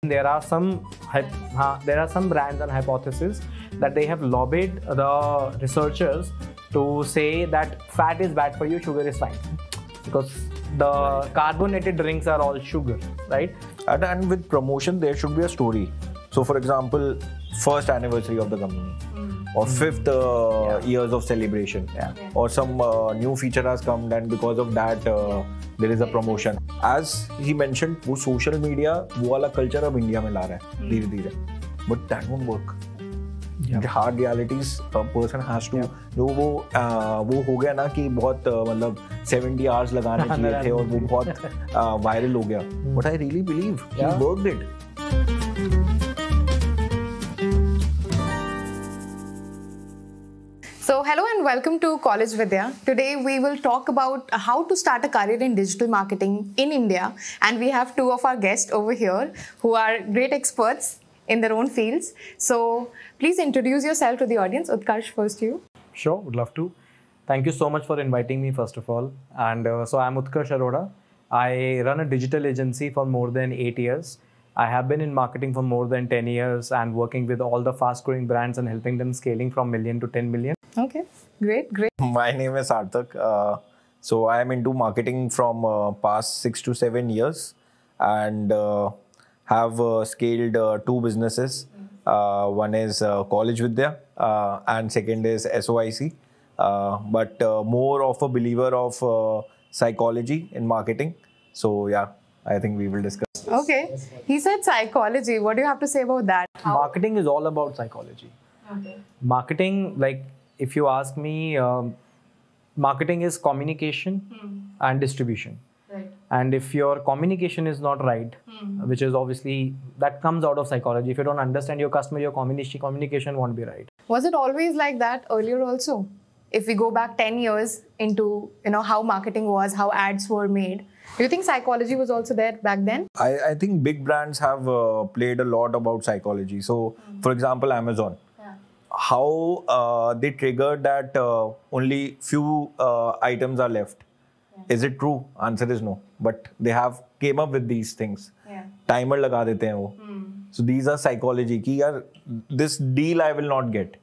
There are some brands and hypotheses that they have lobbied the researchers to say that fat is bad for you, sugar is fine, because the carbonated drinks are all sugar, right? And with promotion, there should be a story. So, for example, first anniversary of the company, or fifth years of celebration, or some new feature has come, and because of that, there is a promotion. As he mentioned, वो social media वो वाला culture अब India में ला रहा है धीरे-धीरे, but that won't work. The hard realities a person has to जो वो हो गया ना कि बहुत मतलब 70 hours लगाने चाहिए थे और वो बहुत viral हो गया. But I really believe he worked it. So hello and welcome to College Vidya. Today we will talk about how to start a career in digital marketing in India, and we have two of our guests over here who are great experts in their own fields. So please introduce yourself to the audience. Utkarsh, first you. Sure, would love to. Thank you so much for inviting me, first of all. And so I'm Utkarsh Arora. I run a digital agency for more than 8 years. I have been in marketing for more than 10 years and working with all the fast-growing brands and helping them scaling from million to 10 million. Okay, great. My name is Sarthak. So I am into marketing from past 6 to 7 years and have scaled two businesses. One is College Vidya and second is SOIC. But more of a believer of psychology in marketing. So yeah, I think we will discuss. Okay, he said psychology. What do you have to say about that? Marketing is all about psychology. Okay. Marketing, like if you ask me, marketing is communication and distribution. Right. And if your communication is not right, which is obviously, that comes out of psychology. If you don't understand your customer, your communication won't be right. Was it always like that earlier also? If we go back 10 years into how marketing was, how ads were made, do you think psychology was also there back then? I think big brands have played a lot about psychology. So, for example, Amazon. How they triggered that only few items are left. Is it true? Answer is no. But they have came up with these things. Timer लगा देते हैं वो. So these are psychology कि यार this deal I will not get.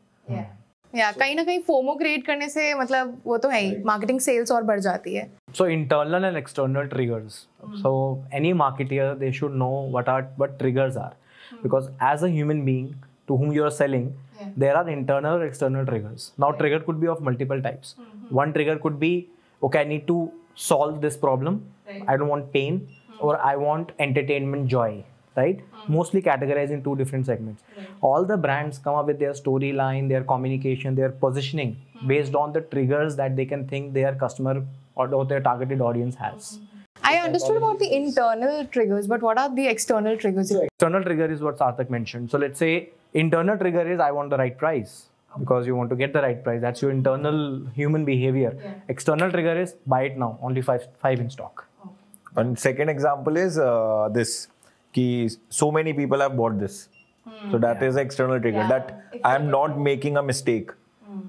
कहीं ना कहीं FOMO create करने से मतलब वो तो है ही, marketing sales और बढ़ जाती है. So internal and external triggers. So any marketer, they should know what triggers are, because as a human being to whom you are selling, there are internal or external triggers. Now trigger could be of multiple types. One trigger could be, okay, I need to solve this problem. I don't want pain, or I want entertainment joy. Right? Mostly categorized in two different segments. All the brands come up with their storyline, their communication, their positioning based on the triggers that they can think their customer or their targeted audience has. I understood about the internal triggers, but what are the external triggers? So external trigger is what Sarthak mentioned. So let's say internal trigger is I want the right price, because you want to get the right price. That's your internal human behavior. External trigger is buy it now, only five in stock. And second example is this. So many people have bought this. So that is the external trigger, that I am not making a mistake.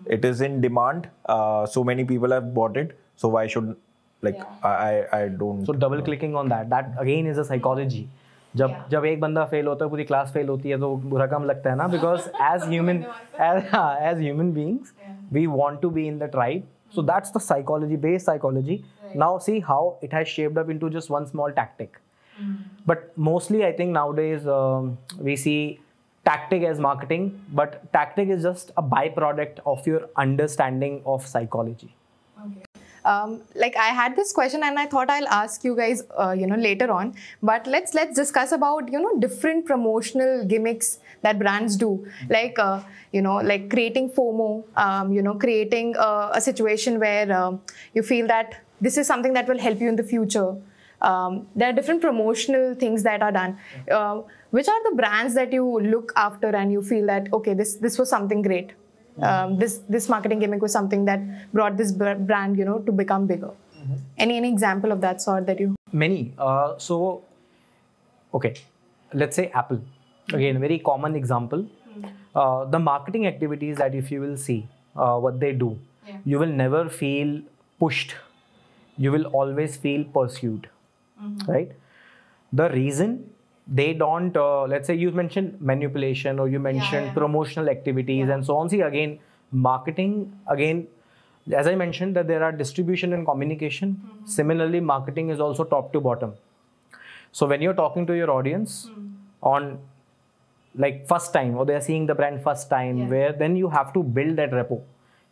It is in demand. So many people have bought it. So why should I don't. So double clicking on that again is a psychology. जब एक बंदा fail होता है, पूरी class fail होती है, तो बुरा कम लगता है ना, because as human beings we want to be in the tribe. So that's the psychology, base psychology. Now see how it has shaped up into just one small tactic. But mostly I think nowadays we see tactic as marketing, but tactic is just a byproduct of your understanding of psychology. Like I had this question and I thought I'll ask you guys later on, but let's discuss about different promotional gimmicks that brands do, like like creating FOMO, creating a situation where you feel that this is something that will help you in the future. There are different promotional things that are done. Which are the brands that you look after and you feel that okay, this was something great. This marketing gimmick was something that brought this brand to become bigger. Any example of that sort that you? Many. So okay, let's say Apple. Again, a very common example. The marketing activities that if you will see what they do, you will never feel pushed. You will always feel pursued. Right? The reason they don't, let's say you mentioned manipulation or you mentioned promotional activities and so on. See, again, marketing, again, as I mentioned that there are distribution and communication. Similarly, marketing is also top to bottom. So when you're talking to your audience on like first time, or they're seeing the brand first time, where then you have to build that rapport.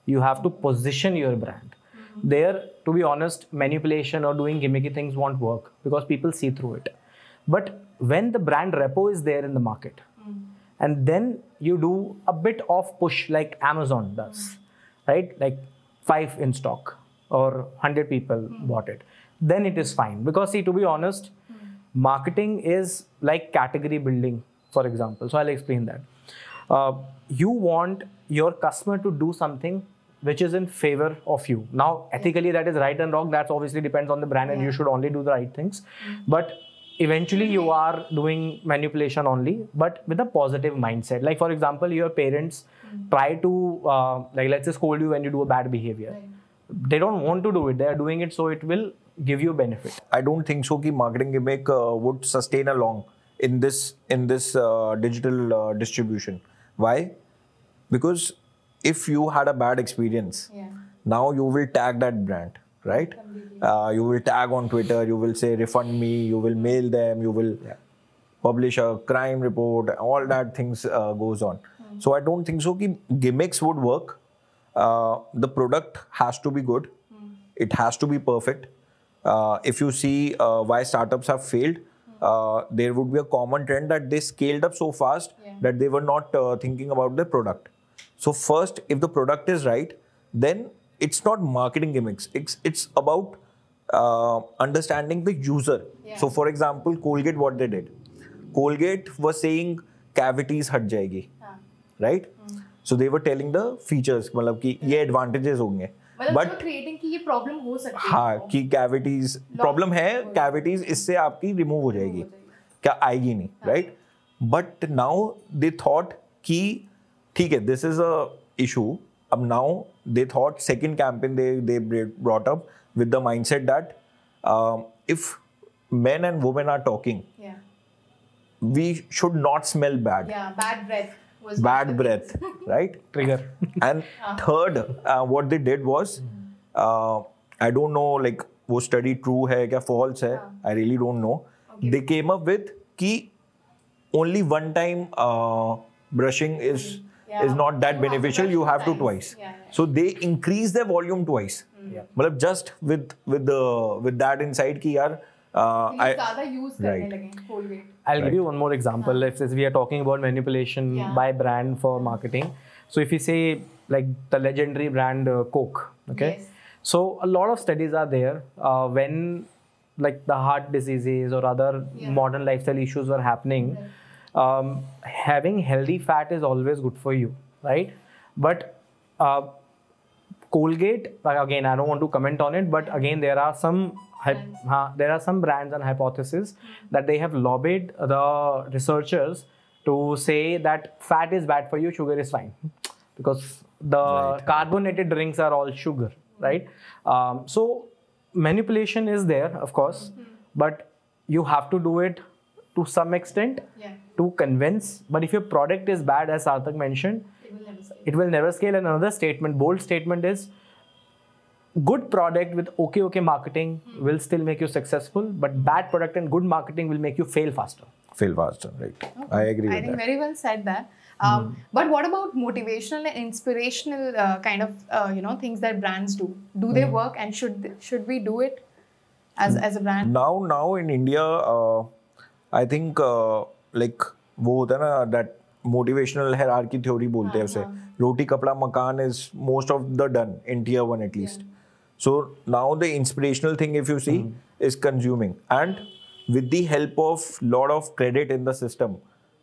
You have to position your brand. There, to be honest, manipulation or doing gimmicky things won't work because people see through it. But when the brand rapport is there in the market, and then you do a bit of push like Amazon does, right? Like 5 in stock or 100 people bought it, then it is fine. Because see, to be honest, marketing is like category building, for example. So I'll explain that. You want your customer to do something which is in favor of you. Now, ethically, that is right and wrong. That obviously depends on the brand, and you should only do the right things. But eventually, you are doing manipulation only, but with a positive mindset. Like, for example, your parents try to, like, let's say, scold you when you do a bad behavior. They don't want to do it. They are doing it so it will give you benefit. I don't think so that marketing gimmick would sustain along in this digital distribution. Why? Because if you had a bad experience, now you will tag that brand, right? You will tag on Twitter, you will say refund me, you will mail them, you will publish a crime report, all that things goes on. So I don't think so that gimmicks would work. The product has to be good. It has to be perfect. If you see why startups have failed, there would be a common trend that they scaled up so fast that they were not thinking about the product. So first, if the product is right, then it's not marketing gimmicks. It's about understanding the user. So for example, Colgate, what they did. Colgate was saying cavities hat jayegi, right? So they were telling the features, मतलब कि ये advantages होंगे. But creating कि ये problem हो सकती है. हाँ, कि cavities problem है, cavities इससे आपकी remove हो जाएगी, क्या आएगी नहीं, right? But now they thought कि ठीक है, this is a issue. अब now they thought second campaign they brought up with the mindset that if men and women are talking, we should not smell bad. Bad breath. Bad breath, right? Trigger. And third, what they did was, I don't know, like, वो study true है क्या false है? I really don't know. They came up with कि only one time brushing is not that beneficial. You have to twice. So they increase their volume twice. मतलब just with that insight कि यार I'll give you one more example. If we are talking about manipulation by brand for marketing. So if you say like the legendary brand Coke, okay? So a lot of studies are there when like the heart diseases or other modern lifestyle issues were happening. Having healthy fat is always good for you, right? But Colgate, again, I don't want to comment on it, but again, there are some brands and hypotheses that they have lobbied the researchers to say that fat is bad for you, sugar is fine, because the carbonated drinks are all sugar, right? So manipulation is there, of course, but you have to do it to some extent to convince. But if your product is bad, as Sarthak mentioned, it will never scale. And another statement, bold statement, is good product with okay marketing will still make you successful, but bad product and good marketing will make you fail faster. Right. I agree with that. I think very well said that. But what about motivational and inspirational kind of things that brands do? Do they work, and should we do it as a brand? Now in India, I think like वो होता है ना, that motivational hierarchy theory बोलते हैं उसे. Roti kapda makan is most of the done in tier 1 at least. So now the inspirational thing, if you see, is consuming, and with the help of lot of credit in the system,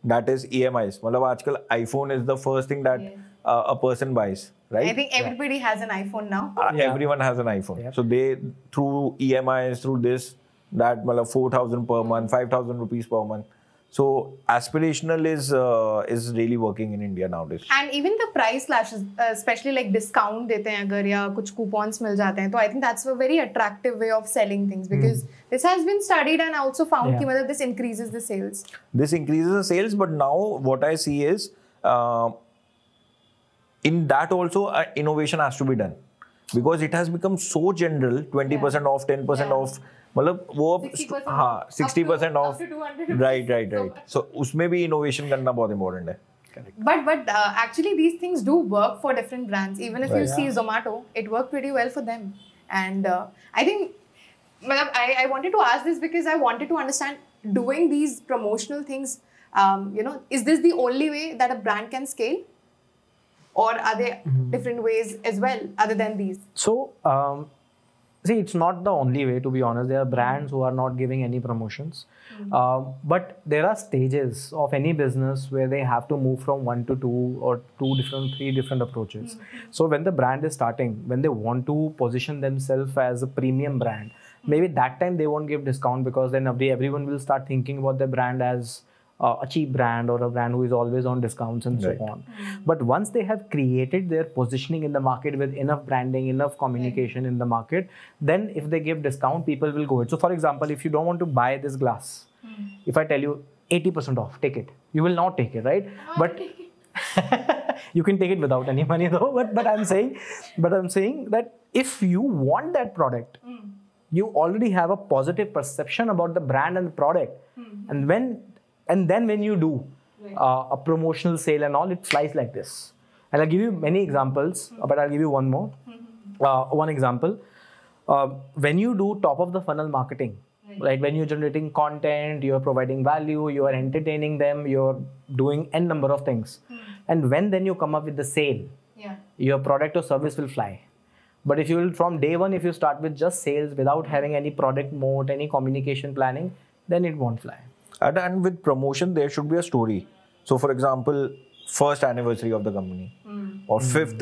that is EMIs. मतलब आजकल iPhone is the first thing that a person buys, right? I think everybody has an iPhone now. Everyone has an iPhone. So they, through EMIs, through this, that, मतलब 4,000 per month, 5,000 rupees per month. So aspirational is really working in India nowadays. And even the price slashes, especially like discount देते हैं अगर या कुछ coupons मिल जाते हैं, तो I think that's a very attractive way of selling things because this has been studied and also found कि मतलब this increases the sales. This increases the sales, but now what I see is in that also innovation has to be done because it has become so general. 20% off, 10% off. मतलब वो 60% off, right. So उसमें भी innovation करना बहुत important है. Correct. But actually these things do work for different brands. Even if you see Zomato, it worked pretty well for them. And I think I wanted to ask this because I wanted to understand doing these promotional things. Is this the only way that a brand can scale, or are there different ways as well other than these? So. See, it's not the only way, to be honest. There are brands who are not giving any promotions. But there are stages of any business where they have to move from 1 to 2 or 3 different approaches. So when the brand is starting, when they want to position themselves as a premium brand, maybe that time they won't give discount because then everyone will start thinking about the brand as a cheap brand or a brand who is always on discounts and so on. But once they have created their positioning in the market with enough branding, enough communication in the market, then if they give discount, people will go it. So for example, if you don't want to buy this glass, if I tell you 80% off, take it. You will not take it, right? But you can take it without any money though. But I'm saying that if you want that product, you already have a positive perception about the brand and the product. And then when you do a promotional sale and all, it flies like this. And I'll give you many examples, but I'll give you one more. One example. When you do top of the funnel marketing, right? When you're generating content, you're providing value, you are entertaining them, you're doing n number of things. And then you come up with the sale, your product or service will fly. But if you will, from day one, if you start with just sales without having any product moat, any communication planning, then it won't fly. And with promotion, there should be a story. So, for example, first anniversary of the company or fifth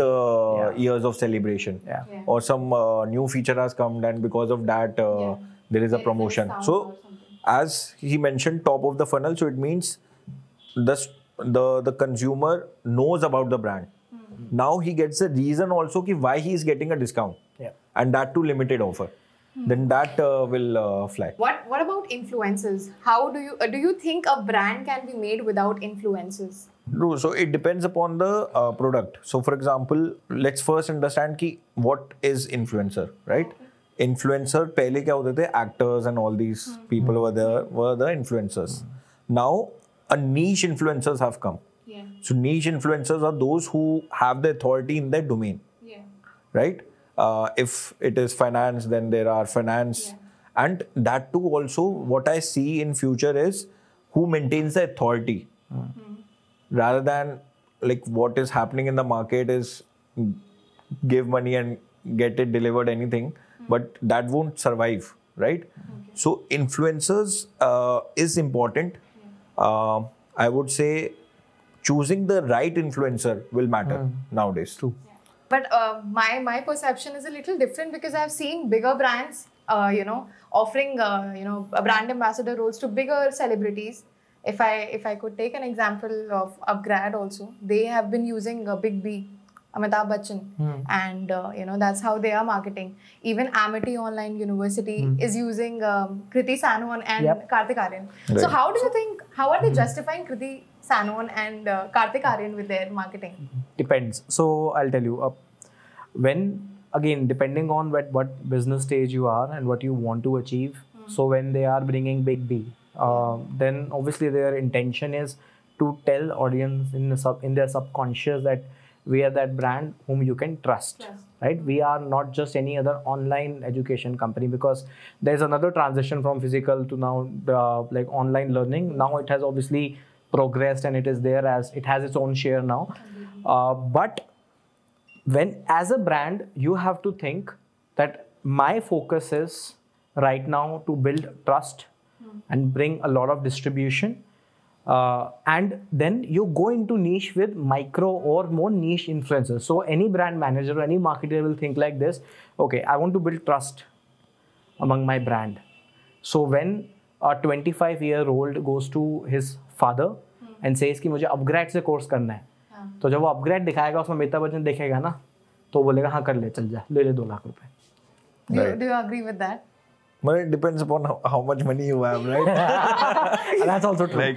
years of celebration or some new feature has come and because of that, there is a promotion. So, as he mentioned, top of the funnel, so it means the consumer knows about the brand. Now he gets a reason also why he is getting a discount and that too limited offer. Then that will fly. What about influencers? How do you think a brand can be made without influencers? No, so it depends upon the product. So for example, let's first understand what is influencer, right? Influencer, pehle kya hote the actors and all these people over there were the influencers. Now a niche influencers have come. So niche influencers are those who have the authority in their domain, right? If it is finance, then there are finance. And that too also, what I see in future is who maintains the authority. Rather than like what is happening in the market is give money and get it delivered anything. But that won't survive, right? So influencers is important. I would say choosing the right influencer will matter nowadays. True. But my perception is a little different because I've seen bigger brands, offering a brand ambassador roles to bigger celebrities. If I could take an example of UpGrad also, they have been using Big B, Amitabh Bachchan, and that's how they are marketing. Even Amity Online University is using Kriti Sanon and Karthik Aryan. Right. So how do you think? How are they justifying Kriti Sanon and Karthik Aryan with their marketing? Depends. So I'll tell you. Again, depending on what business stage you are and what you want to achieve. So when they are bringing Big B, then obviously their intention is to tell audience in their subconscious that we are that brand whom you can trust, right? We are not just any other online education company, because there's another transition from physical to now like online learning. Now it has obviously progressed and it is there as it has its own share now. But when as a brand, you have to think that my focus is right now to build trust and bring a lot of distribution. And then you go into niche with micro or more niche influencers. So any brand manager or any marketer will think like this: okay, I want to build trust among my brand. So when a 25-year-old goes to his father and says कि मुझे UpGrad से course करना है, तो जब वो UpGrad दिखाएगा उसमें अमिताभ बच्चन देखेगा ना, तो बोलेगा हाँ कर ले, चल जा, ले 2 लाख रुपए. Do you agree with that? But it depends upon how much money you have, right? That's also true.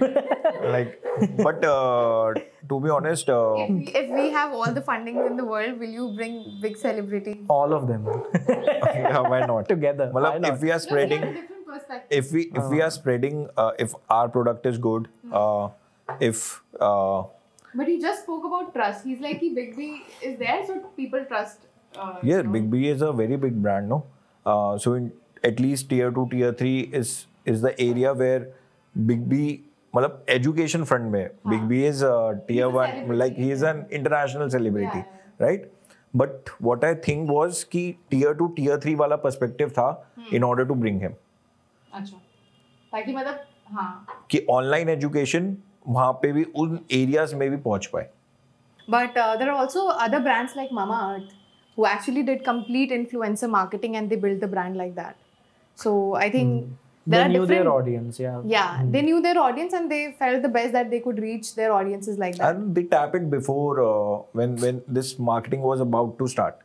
But to be honest, if we have all the funding in the world, will you bring big celebrities? All of them. yeah, why not? Together. Why not? If we are spreading, if we are spreading, if our product is good, if. But he just spoke about trust. He's like, Big B is there, so people trust. Yeah, Big B is a very big brand, no? So in at least tier 2, tier 3 is the area where Big B, मतलब education front में Big B is tier 1, like he is an international celebrity, right? But what I think was कि tier 2, tier 3 वाला perspective था in order to bring him. अच्छा, ताकि मतलब हाँ कि online education वहाँ पे भी उन areas में भी पहुँच पाए. But there are also other brands like Mamaearth who actually did complete influencer marketing and they built the brand like that. So I think they knew their audience, they knew their audience and they felt the best that they could reach their audiences like that. And they tapped it before when this marketing was about to start.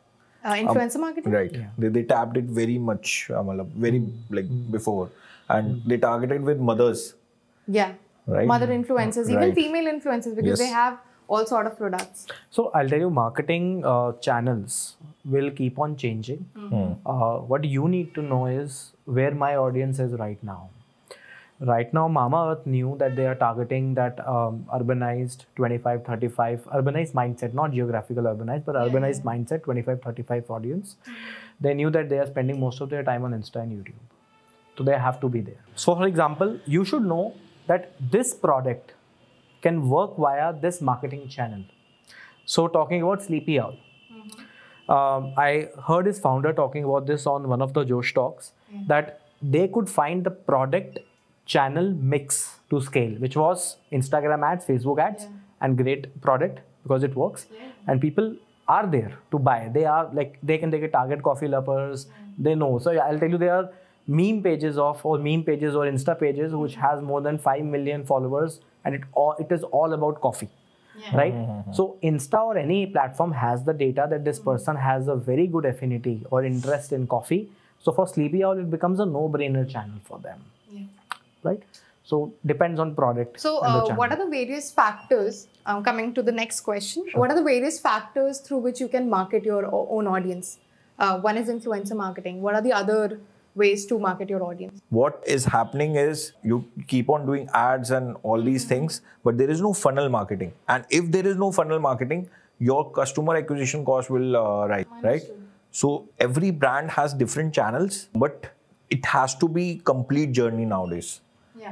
Influencer marketing? Right. Yeah. They tapped it very much, very like before. And they targeted with mothers. Yeah. Right. Mother influencers, even female influencers, because they have all sort of products. So I'll tell you, marketing channels will keep on changing. What you need to know is where my audience is right now. Right now, Mamaearth knew that they are targeting that urbanized 25-35, urbanized mindset, not geographical urbanized, but urbanized mindset, 25-35 audience. They knew that they are spending most of their time on Insta and YouTube. So they have to be there. So for example, you should know that this product can work via this marketing channel. So talking about Sleepy Owl, I heard his founder talking about this on one of the Josh talks, that they could find the product channel mix to scale, which was Instagram ads, Facebook ads, and great product because it works, and people are there to buy. They are like they can target coffee lovers. They know. So I'll tell you, there are meme pages or Insta pages which has more than 5 million followers, and it is all about coffee, right? So Insta or any platform has the data that this person has a very good affinity or interest in coffee. So for Sleepy Owl, it becomes a no-brainer channel for them, right? So depends on product. So what are the various factors, coming to the next question, what are the various factors through which you can market your own audience? One is influencer marketing. What are the other ways to market your audience? What is happening is you keep on doing ads and all these things, but there is no funnel marketing. And if there is no funnel marketing, your customer acquisition cost will rise, right? So every brand has different channels, but it has to be complete journey nowadays.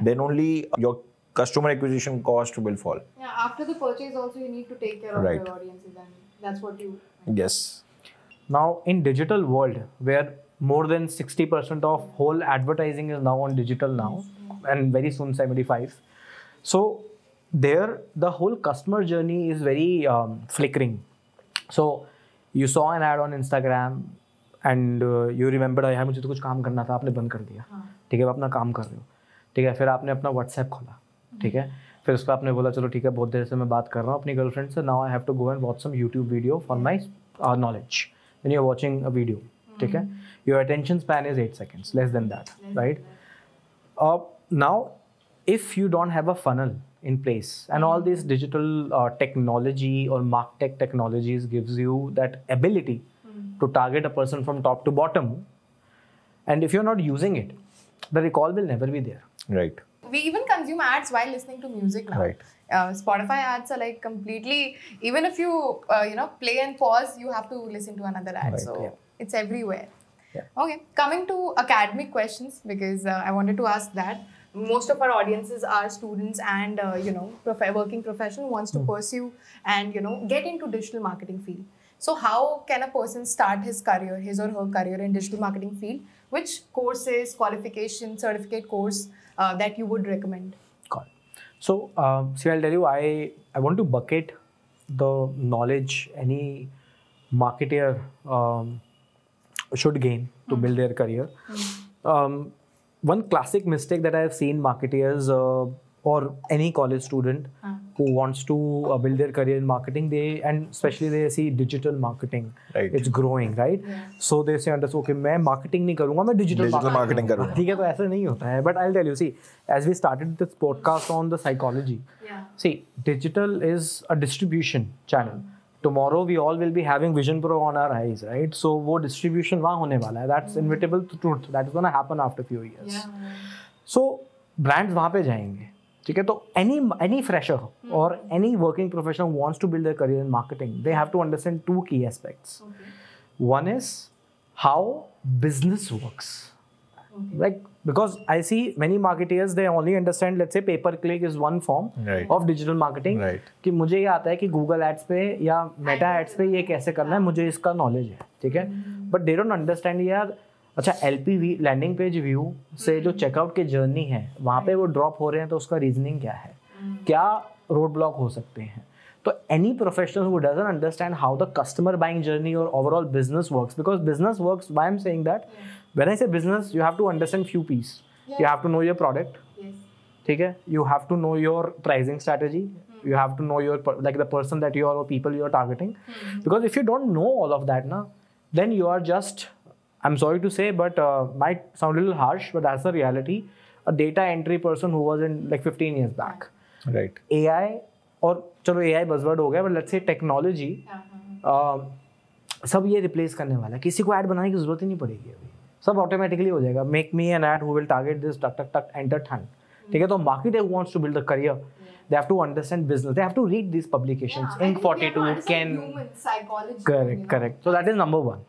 Then only your customer acquisition cost will fall. Yeah, after the purchase also you need to take care of your audiences, and that's what you... Yes. Now in digital world, where more than 60% of whole advertising is now on digital now, and very soon 75. So there, the whole customer journey is very flickering. So you saw an ad on Instagram and you remembered, यार मुझे तो कुछ काम करना था, आपने बंद कर दिया, ठीक है, आप अपना काम कर रहे हो, ठीक है, फिर आपने अपना WhatsApp खोला, ठीक है, फिर उसको आपने बोला चलो ठीक है, बहुत देर से मैं बात कर रहा हूँ अपनी गर्लफ्रेंड से, now I have to go and watch some YouTube video for my knowledge. When you're watching a video, ठीक है, your attention span is 8 seconds, less than that, right? Now, if you don't have a funnel in place, and all these digital technology or martech technologies gives you that ability to target a person from top to bottom, and if you're not using it, the recall will never be there. Right. We even consume ads while listening to music now. Right. Spotify ads are like completely, even if you play and pause, you have to listen to another ad. Right. So it's everywhere. Okay, coming to academic questions, because I wanted to ask that. Most of our audiences are students and working professional wants to pursue and get into digital marketing field. So how can a person start his or her career in digital marketing field? Which courses, qualification, certificate course that you would recommend? Got it. So see, I'll tell you, I want to bucket the knowledge any marketer should gain to build their career. one classic mistake that I have seen marketeers or any college student who wants to build their career in marketing, and especially they see digital marketing, right. It's growing, right? Yeah. So they say, okay, मैं marketing नहीं करूँगा, मैं digital marketing करूँगा. ठीक है, तो ऐसा नहीं होता है. But I'll tell you, see, as we started this podcast on the psychology, see, digital is a distribution channel. Tomorrow we all will be having Vision Pro on our eyes, right? So वो distribution वहाँ होने वाला है. That's inevitable truth. That is going to happen after a few years. Yeah. So brands वहाँ पे जाएंगे. ठीक है, तो any fresher or any working professional who wants to build their career in marketing, they have to understand two key aspects. Okay. One is how business works. Okay. Like, because I see many marketeers, they only understand, let's say, pay per click is one form of digital marketing. Right. कि मुझे ये आता है कि Google Ads पे या Meta Ads पे ये कैसे करना है, मुझे इसका knowledge है, ठीक है. But they don't understand यार, अच्छा LPV लैंडिंग पेज व्यू से जो चेकआउट की जर्नी है वहाँ पे वो ड्रॉप हो रहे हैं, तो उसका रीजनिंग क्या है, क्या रोड ब्लॉक हो सकते हैं. तो any professional who doesn't understand how the customer buying journey और overall business works, because business works, why I am saying that, when I say business you have to understand few piece. You have to know your product, ठीक है, you have to know your pricing strategy, you have to know your like the person that you are or people you are targeting, because if you don't know all of that na, then you are just, I'm sorry to say, but might sound a little harsh, but that's the reality, a data entry person who was in like 15 years back. Right. AI, और चलो AI buzzword हो गया, but let's say technology, सब ये replace करने वाला है. किसी को ad बनाने की जरूरत ही नहीं पड़ेगी अभी, सब automatically हो जाएगा. Make me an ad who will target this, tuck tuck tuck, enter ton. ठीक है, तो marketer who wants to build a career, they have to understand business, they have to read these publications. Inc 42 can human psychology. Correct. So that is number one.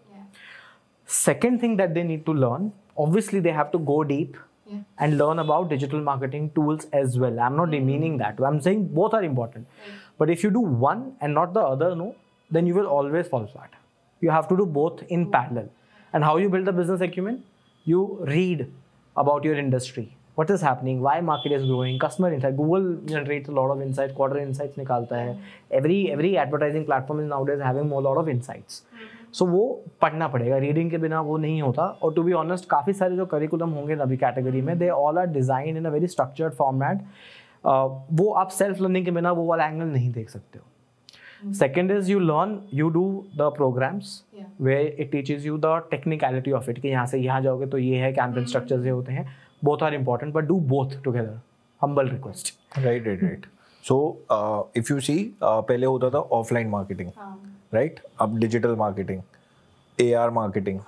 Second thing that they need to learn, obviously they have to go deep and learn about digital marketing tools as well. I'm not demeaning that. I'm saying both are important. But if you do one and not the other, no, then you will always fall flat. You have to do both in parallel. And how you build the business acumen? You read about your industry. What is happening? Why market is growing? Customer insight. Google generates a lot of insights. Quarter insights निकालता है. Every advertising platform is nowadays having a lot of insights. So वो पढ़ना पड़ेगा. Reading के बिना वो नहीं होता. और to be honest, काफ़ी सारे जो curriculum होंगे अभी कैटेगरी में, they all are designed in a very structured format. वो आप self learning के बिना वो वाला एंगल नहीं देख सकते हो. Second is you learn, you do the programs where it teaches you the technicality of it. कि यहाँ से यहाँ जाओगे तो ये है, campaign structures ये होते हैं. Both are important, but do both together. Humble request. Right. So if you see, पहले होता था offline marketing, right? अब digital marketing, AR marketing,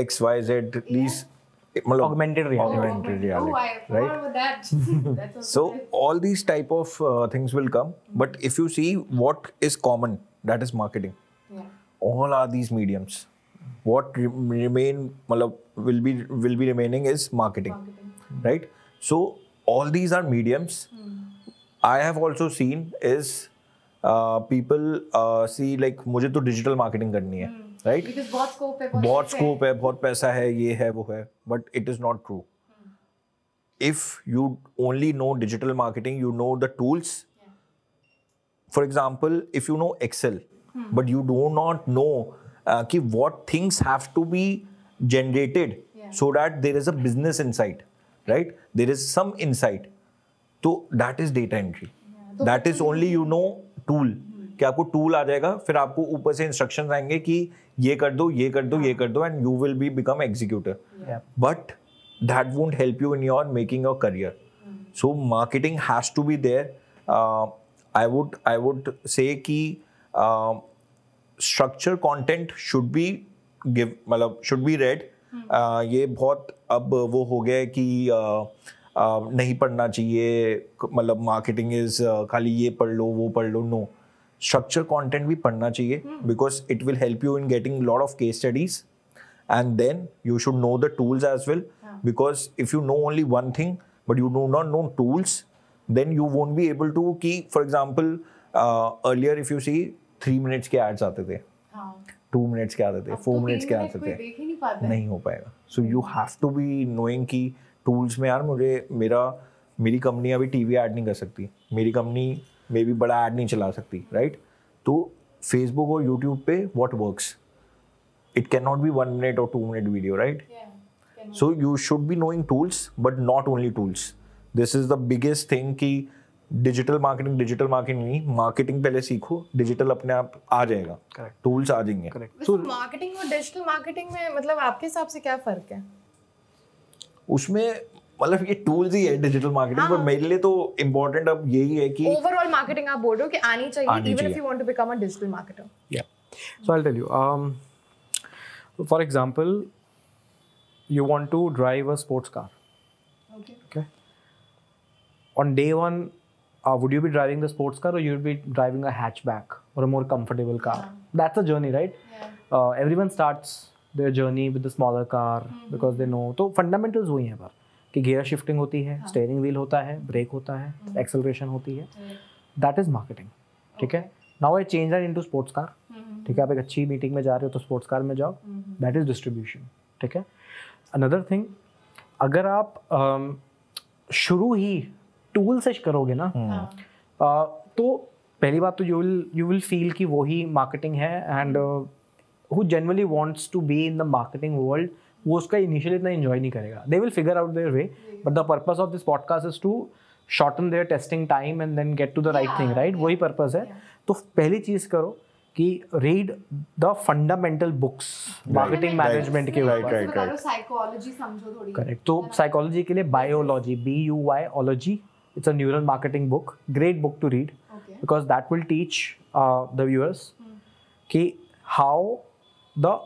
X, Y, Z, these augmented reality, right? So all these type of things will come, but if you see what is common, that is marketing. All are these mediums. What remain will be remaining is marketing. Right? So all these are mediums. I have also seen is people see like मुझे तो digital marketing करनी है, right? Because बहुत scope है, बहुत पैसा है, ये है वो है, but it is not true. If you only know digital marketing, you know the tools. For example, if you know Excel, but you do not know कि what things have to be generated so that there is a business insight, right? There is some insight. So that is data entry. That is only you know tool. कि आपको tool आ जाएगा, फिर आपको ऊपर से instructions आएंगे कि ये कर दो, ये कर दो, ये कर दो, and you will become executor. But that won't help you in your making your career. So marketing has to be there. I would say कि structure content should be read. ये बहुत अब वो हो गया है कि नहीं पढ़ना चाहिए, मतलब मार्केटिंग इज खाली ये पढ़ लो वो पढ़ लो. नो, स्ट्रक्चर कंटेंट भी पढ़ना चाहिए, because it will help you in getting lot of case studies, and then you should know the tools as well, because if you know only one thing but you do not know tools, then you won't be able to कि for example earlier if you see 3 minutes के ads आते थे, 2 minutes के आते थे, 4 minutes के आते थे, नहीं हो पाएगा. So you have to be knowing कि tools में यार मेरी कंपनी अभी टीवी ऐड नहीं कर सकती, मेरी कंपनी मे भी बड़ा ऐड नहीं चला सकती, राइट? तो फेसबुक और यूट्यूब पे what works? It cannot be 1 minute or 2 minute video, right? So you should be knowing tools, but not only tools. This is the biggest thing कि डिजिटल मार्केटिंग नहीं, marketing पहले सीखो, digital अपने आप आ जाएगा, tools आ जाएंगे. तो मार्केटिंग और डिजिटल मार्केटिंग में मतलब आपके हिसाब से क्या फर्क है? उसमें मतलब ये टूल्स ही है डिजिटल मार्केटिंग, पर मेरे लिए तो इम्पोर्टेंट अब यही है कि ओवरऑल मार्केटिंग आप बोल रहे हो कि आनी चाहिए even if you want to become a digital marketer. Yeah. So I'll tell you. For example, you want to drive a sports car. Okay. On day one, would you be driving the sports car or you would be driving a hatchback or a more comfortable car? That's a journey, right? Everyone starts their journey with the smaller car because they know. तो fundamentals वही हैं पर कि gear shifting होती है, steering wheel होता है, brake होता है, acceleration होती है. That is marketing. ठीक है. Now I change that into sports car. ठीक है, आप एक अच्छी मीटिंग में जा रहे हो तो स्पोर्ट्स कार में जाओ. That is distribution. ठीक है. Another thing, अगर आप शुरू ही टूल से करोगे ना, तो पहली बात तो you will feel कि वही मार्केटिंग है, and who genuinely wants to be in the marketing world वो उसका इनिशियली इतना एंजॉय नहीं करेगा. They will figure out their way, but the purpose of this podcast is to shorten their testing time and then get to the right thing, right? वही purpose है. तो पहली चीज करो कि read the fundamental books marketing management के ऊपर. Psychology समझो थोड़ी. करेक्ट. तो साइकोलॉजी के लिए biology, BUYOLOGY, it's a neural marketing book, great book to read because that will teach the viewers कि how the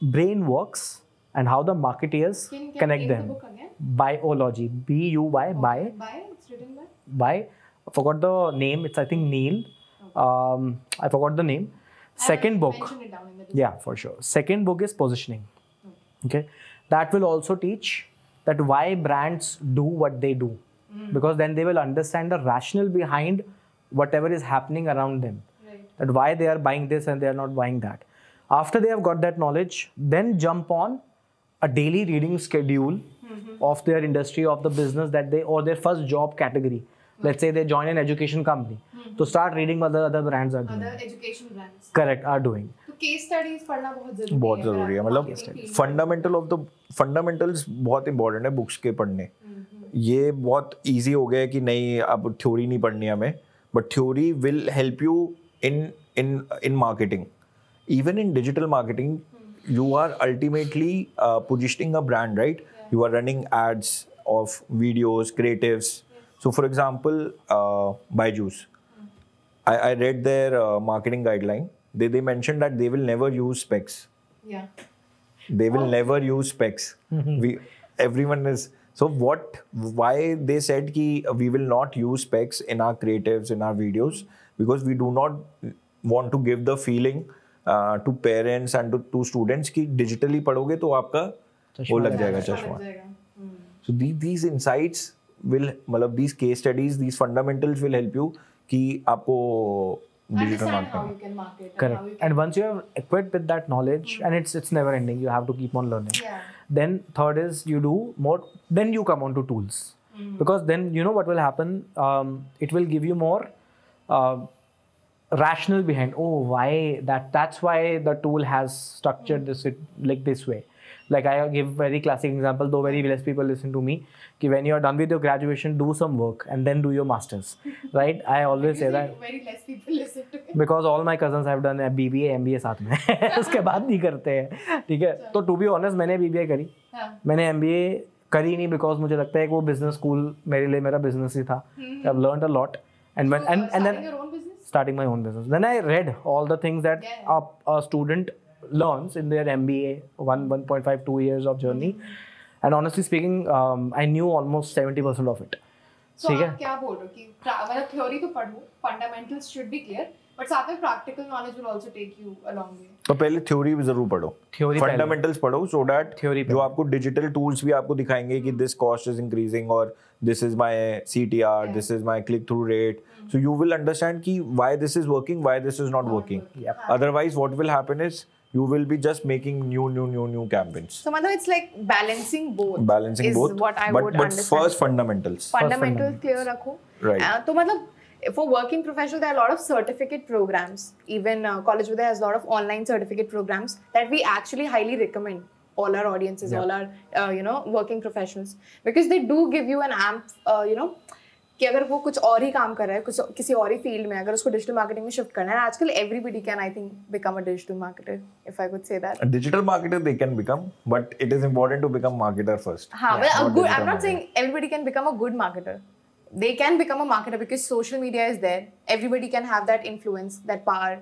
brain works and how the marketeers connect them. Biology, BUY, by. It's written by. I forgot the name. It's I think Neil. I forgot the name. Second book. Mention it down in the Yeah, for sure. Second book is Positioning. Okay, that will also teach that why brands do what they do, because then they will understand the rationale behind whatever is happening around them. That why they are buying this and they are not buying that. After they have got that knowledge, then jump on a daily reading schedule of their industry, of the business that they, or their first job category. Let's say they join an education company. So start reading what the other brands are doing. Other education brands. Correct, are doing. तो case studies पढ़ना बहुत ज़रूरी है. मतलब fundamentals बहुत important है books के पढ़ने. ये बहुत easy हो गया है कि नहीं अब थ्योरी नहीं पढ़नी हमें, but theory will help you in marketing. Even in digital marketing, you are ultimately positioning a brand, right? You are running ads of videos, creatives. So for example, Byju's, I read their marketing guideline. They mentioned that they will never use specs. They will never use specs. Everyone is, so why they said ki we will not use specs in our creatives, in our videos, because we do not want to give the feeling to parents and to students कि digitally पढ़ोगे तो आपका वो लग जाएगा चश्मा. So these insights will, मतलब these case studies, these fundamentals will help you कि आपको digital marketing. Correct. And once you have equipped with that knowledge, and it's never ending, you have to keep on learning. Then third is you do more, then you come on to tools, because then you know what will happen. It will give you more rational behind, why that's why the tool has structured this like this way. Like I give very classic example, though very less people listen to me, कि when you are done with your graduation, do some work and then do your masters, right? I always say that very less people listen to me because all my cousins have done BBA MBA साथ में उसके बाद नहीं करते हैं. ठीक है, तो to be honest मैंने BBA करी, मैंने MBA करी नहीं because मुझे लगता है कि वो business school मेरे लिए मेरा business ही था. I've learned a lot and then starting my own business. Then I read all the things that a student learns in their MBA, 1.5, 2 years of journey. And honestly speaking, I knew almost 70% of it. So आप क्या बोल रहे हो कि मतलब theory तो पढ़ो, fundamentals should be clear, but साथ में practical knowledge will also take you a long way. तो पहले थ्योरी भी जरूर पढ़ो, फंडामेंटल्स पढ़ो, सो दैट जो आपको डिजिटल टूल्स भी आपको दिखाएंगे कि दिस कॉस्ट इज इंक्रीजिंग और this is my CTR, this is my click through rate, so you will understand ki why this is working, why this is not working. Otherwise what will happen is you will be just making new campaigns. So matlab it's like balancing both what I would understand. But first fundamentals clear rakho, right? तो matlab for working professionals there are a lot of certificate programs. Even College Vidya has a lot of online certificate programs that we actually highly recommend all our audiences, all our working professionals, because they do give you an amp, कि अगर वो कुछ और ही काम कर रहा है, कुछ किसी और ही फील्ड में, अगर उसको डिजिटल मार्केटिंग में शिफ्ट करना है, आजकल everybody can, I think, become a digital marketer, if I could say that. A digital marketer they can become, but it is important to become marketer first. हाँ, but I'm not saying everybody can become a good marketer. They can become a marketer because social media is there. Everybody can have that influence, that power,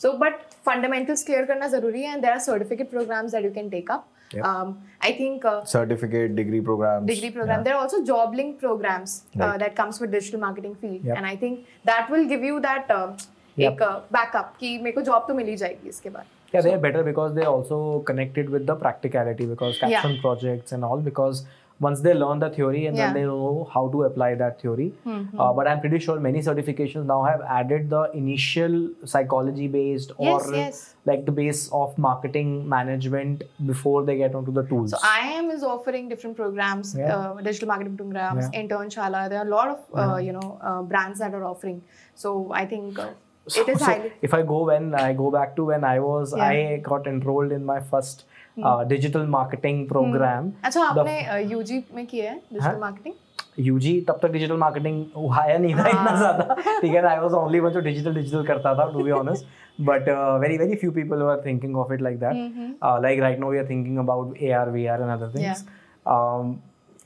So, but fundamentals clear करना ज़रूरी है, and there are certificate programs that you can take up. Yep. I think certificate, degree programs. Yeah. There are also job link programs that comes with digital marketing field, and I think that will give you that backup कि मेरे को job तो मिल ही जाएगी इसके बाद. Yeah, they are better because they are also connected with the practicality, because capstone projects and all, because once they learn the theory and then they know how to apply that theory. But I'm pretty sure many certifications now have added the initial psychology based or like the base of marketing management before they get onto the tools. So IIM is offering different programs, digital marketing programs, Internshala. There are a lot of brands that are offering. So I think it is highly. If I go back to when I was, I got enrolled in my first digital marketing program. अच्छा, आपने UG में किया है digital marketing? UG तब तक digital marketing आया नहीं था इतना ज़्यादा, ठीक है ना? I was the only one जो digital करता था, to be honest. But very few people were thinking of it like that. Like right now we are thinking about AR, VR and other things.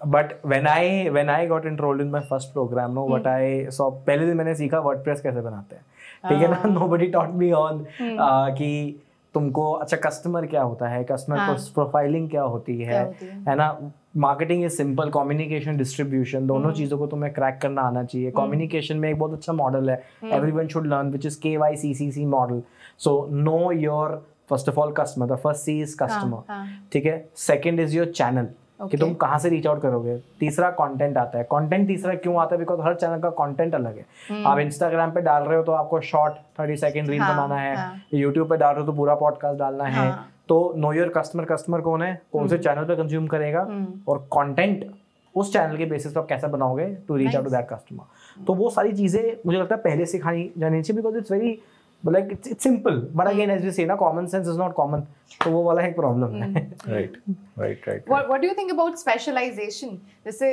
But when I got enrolled in my first program, what I saw, पहले दिन मैंने सीखा WordPress कैसे बनाते हैं, ठीक है ना? Nobody taught me on कि तुमको अच्छा कस्टमर क्या होता है, कस्टमर प्रोफाइलिंग क्या होती है ना? Marketing is simple, communication, distribution, दोनों चीजों को तुम्हें क्रैक करना आना चाहिए. कम्युनिकेशन में एक बहुत अच्छा मॉडल है, everyone should learn, which is KYCCC model. So know your first of all customer, the first C is customer, ठीक है? सेकंड इज योर चैनल, कि तुम कहाँ से रीच आउट करोगे. तीसरा कंटेंट आता है. कंटेंट तीसरा क्यों आता है? बिकॉज हर चैनल का कंटेंट अलग है. आप इंस्टाग्राम पे डाल रहे हो तो आपको शॉर्ट 30 सेकंड रील बनाना है, यूट्यूब पे डाल रहे हो तो पूरा पॉडकास्ट डालना है. तो नो योर कस्टमर कौन है, कौन से चैनल पे कंज्यूम करेगा, और कंटेंट उस चैनल के बेसिस पे आप कैसे बनाओगे to reach out to that customer. तो वो सारी चीजें मुझे लगता है पहले सिखानी जानी चाहिए, because it's very like it's simple, but again as we say na, common sense is not common, so वो वाला एक problem है. Right. What do you think about specialization? जैसे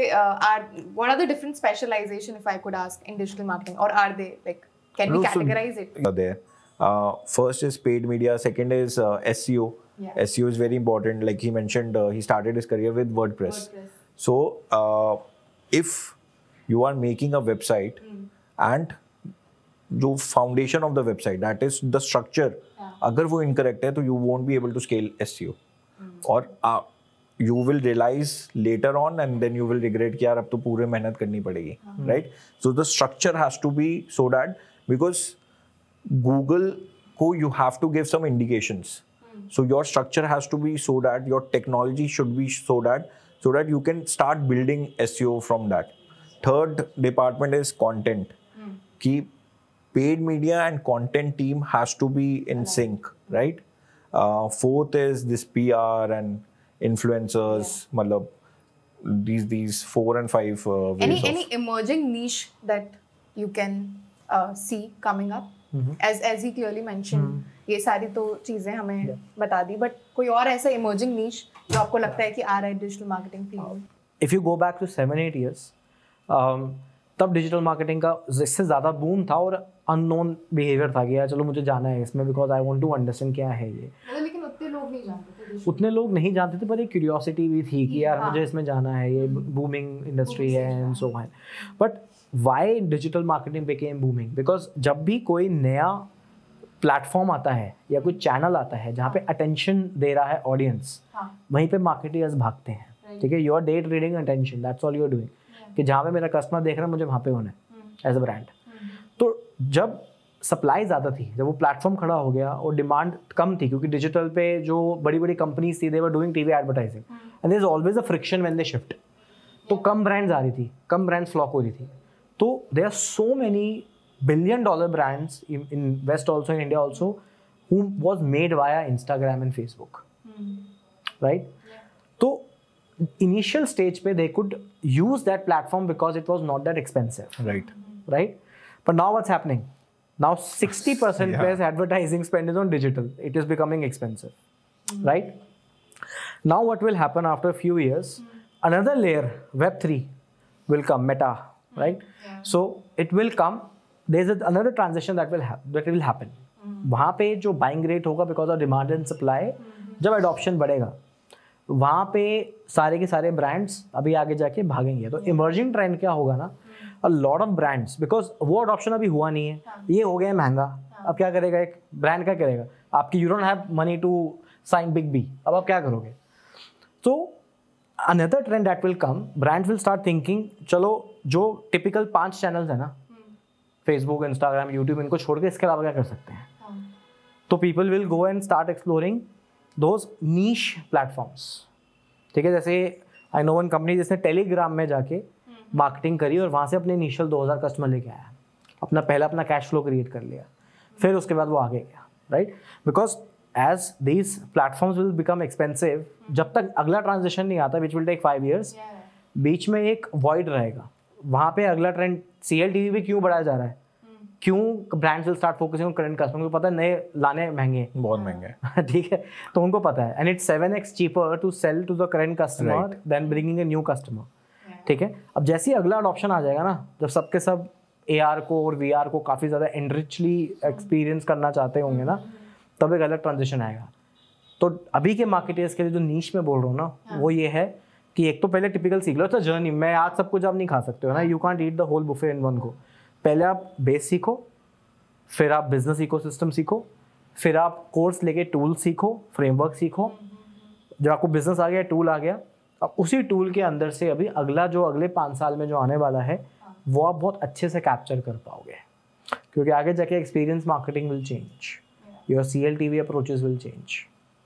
what are the different specialization, if I could ask, in digital marketing, or are they like, can we categorize it? There first is paid media, second is SEO. SEO is very important. Like he mentioned, he started his career with WordPress. So if you are making a website and जो foundation of the website, that is the structure, अगर वो incorrect है तो you won't be able to scale SEO, और you will realize later on and then you will regret कि यार अब तो पूरे मेहनत करनी पड़ेगी, right? So the structure has to be so that, because Google को you have to give some indications, so your structure has to be so that your technology should be so that you can start building SEO from that. Third department is content, कि paid media and content team has to be in sync, right? Fourth is this PR and influencers, matlab these 4 and 5 ways. Any emerging niche that you can see coming up? As he clearly mentioned, ये सारी तो चीजें हमें बता दी, but कोई और ऐसा emerging niche जो आपको लगता है कि आ रहा है digital marketing field में? If you go back to 7-8 years, तब डिजिटल मार्केटिंग का इससे ज़्यादा बूम था और अननोन बिहेवियर था कि यार चलो मुझे जाना है इसमें, because I want to understand क्या है ये. लेकिन उतने लोग नहीं जानते थे, पर एक क्यूरियोसिटी भी थी कि यार मुझे इसमें जाना है, ये बूमिंग इंडस्ट्री है and so on. But why digital marketing became booming? Because जब भी कोई नया प्लेटफॉर्म आता है या कोई चैनल आता है जहाँ पे अटेंशन दे रहा है ऑडियंस, वहीं पे मार्केटर्स भागते हैं. ठीक है, you are day trading attention, that's all you are doing, कि जहाँ पे मेरा कस्टमर देख रहा है मुझे वहाँ पे होना है एज अ ब्रांड. तो जब सप्लाई ज़्यादा थी, जब वो प्लेटफॉर्म खड़ा हो गया और डिमांड कम थी, क्योंकि डिजिटल पे जो बड़ी बड़ी कंपनीज थी, they were doing TV advertising and there is always a friction when they shift. तो कम ब्रांड्स आ रही थी, कम ब्रांड्स फ्लॉक हो रही थी. तो there are so many billion-dollar brands in West also, in India also, who was made via Instagram and Facebook, right? So initial stage pe they could use that platform because it was not that expensive, right? But now what's happening? Now 60% plus advertising spend is on digital. It is becoming expensive, right? Now what will happen after a few years? Another layer, Web3, will come, Meta, right? So it will come. There's another transition that will happen. वहाँ पे जो buying rate होगा because of demand and supply, जब adoption बढ़ेगा, वहाँ पे सारे के सारे brands अभी आगे जाके भागेंगे. तो emerging trend क्या होगा ना? A lot of brands, because वो adoption अभी हुआ नहीं है, ये हो गया है महंगा. अब क्या करेगा एक brand, क्या करेगा? आपकी you don't have money to sign big B. अब आप क्या करोगे? So another trend that will come, brands will start thinking, चलो जो typical 5 channels है ना, Facebook, Instagram, YouTube, इनको छोड़ के इसके अलावा क्या कर सकते हैं? तो people will go and start exploring those niche platforms. ठीक है, जैसे I know one company जिसने Telegram में जाके मार्केटिंग करी और वहाँ से अपने इनिशियल 2000 कस्टमर लेके आया, अपना कैश फ्लो क्रिएट कर लिया, फिर उसके बाद वो आगे गया, right? Because as these platforms will become expensive, जब तक अगला ट्रांजिशन नहीं आता, which will take 5 years, बीच में एक void रहेगा. वहाँ पे अगला ट्रेंड CLTV भी क्यों बढ़ाया जा रहा है? क्यों brands will start focusing on current customer? उनको पता है नए लाने महंगे, बहुत महंगे. ठीक है, तो उनको पता है. And it's 7x cheaper to sell to the current customer than bringing a new customer. ठीक है, अब जैसे ही अगला अडॉप्शन आ जाएगा ना, जब सबके सब AR को और VR को काफ़ी ज़्यादा एनरिचली एक्सपीरियंस करना चाहते होंगे ना, तब एक अलग ट्रांजिशन आएगा. तो अभी के मार्केटर्स के लिए जो नीश में बोल रहा हूँ ना, वो ये है कि एक तो पहले टिपिकल सीख लो. तो जर्नी में आज सब कुछ आप नहीं खा सकते हो ना, you can't eat the whole buffet in one go. पहले आप बेस सीखो, फिर आप बिजनेस इकोसिस्टम सीखो, फिर आप कोर्स लेके टूल सीखो, फ्रेमवर्क सीखो. जब आपको बिजनेस आ गया, टूल आ गया, अब उसी टूल के अंदर से अभी अगले 5 साल में जो आने वाला है, वो आप बहुत अच्छे से कैप्चर कर पाओगे, क्योंकि आगे जाके experience marketing will change, your CLTV approaches will change.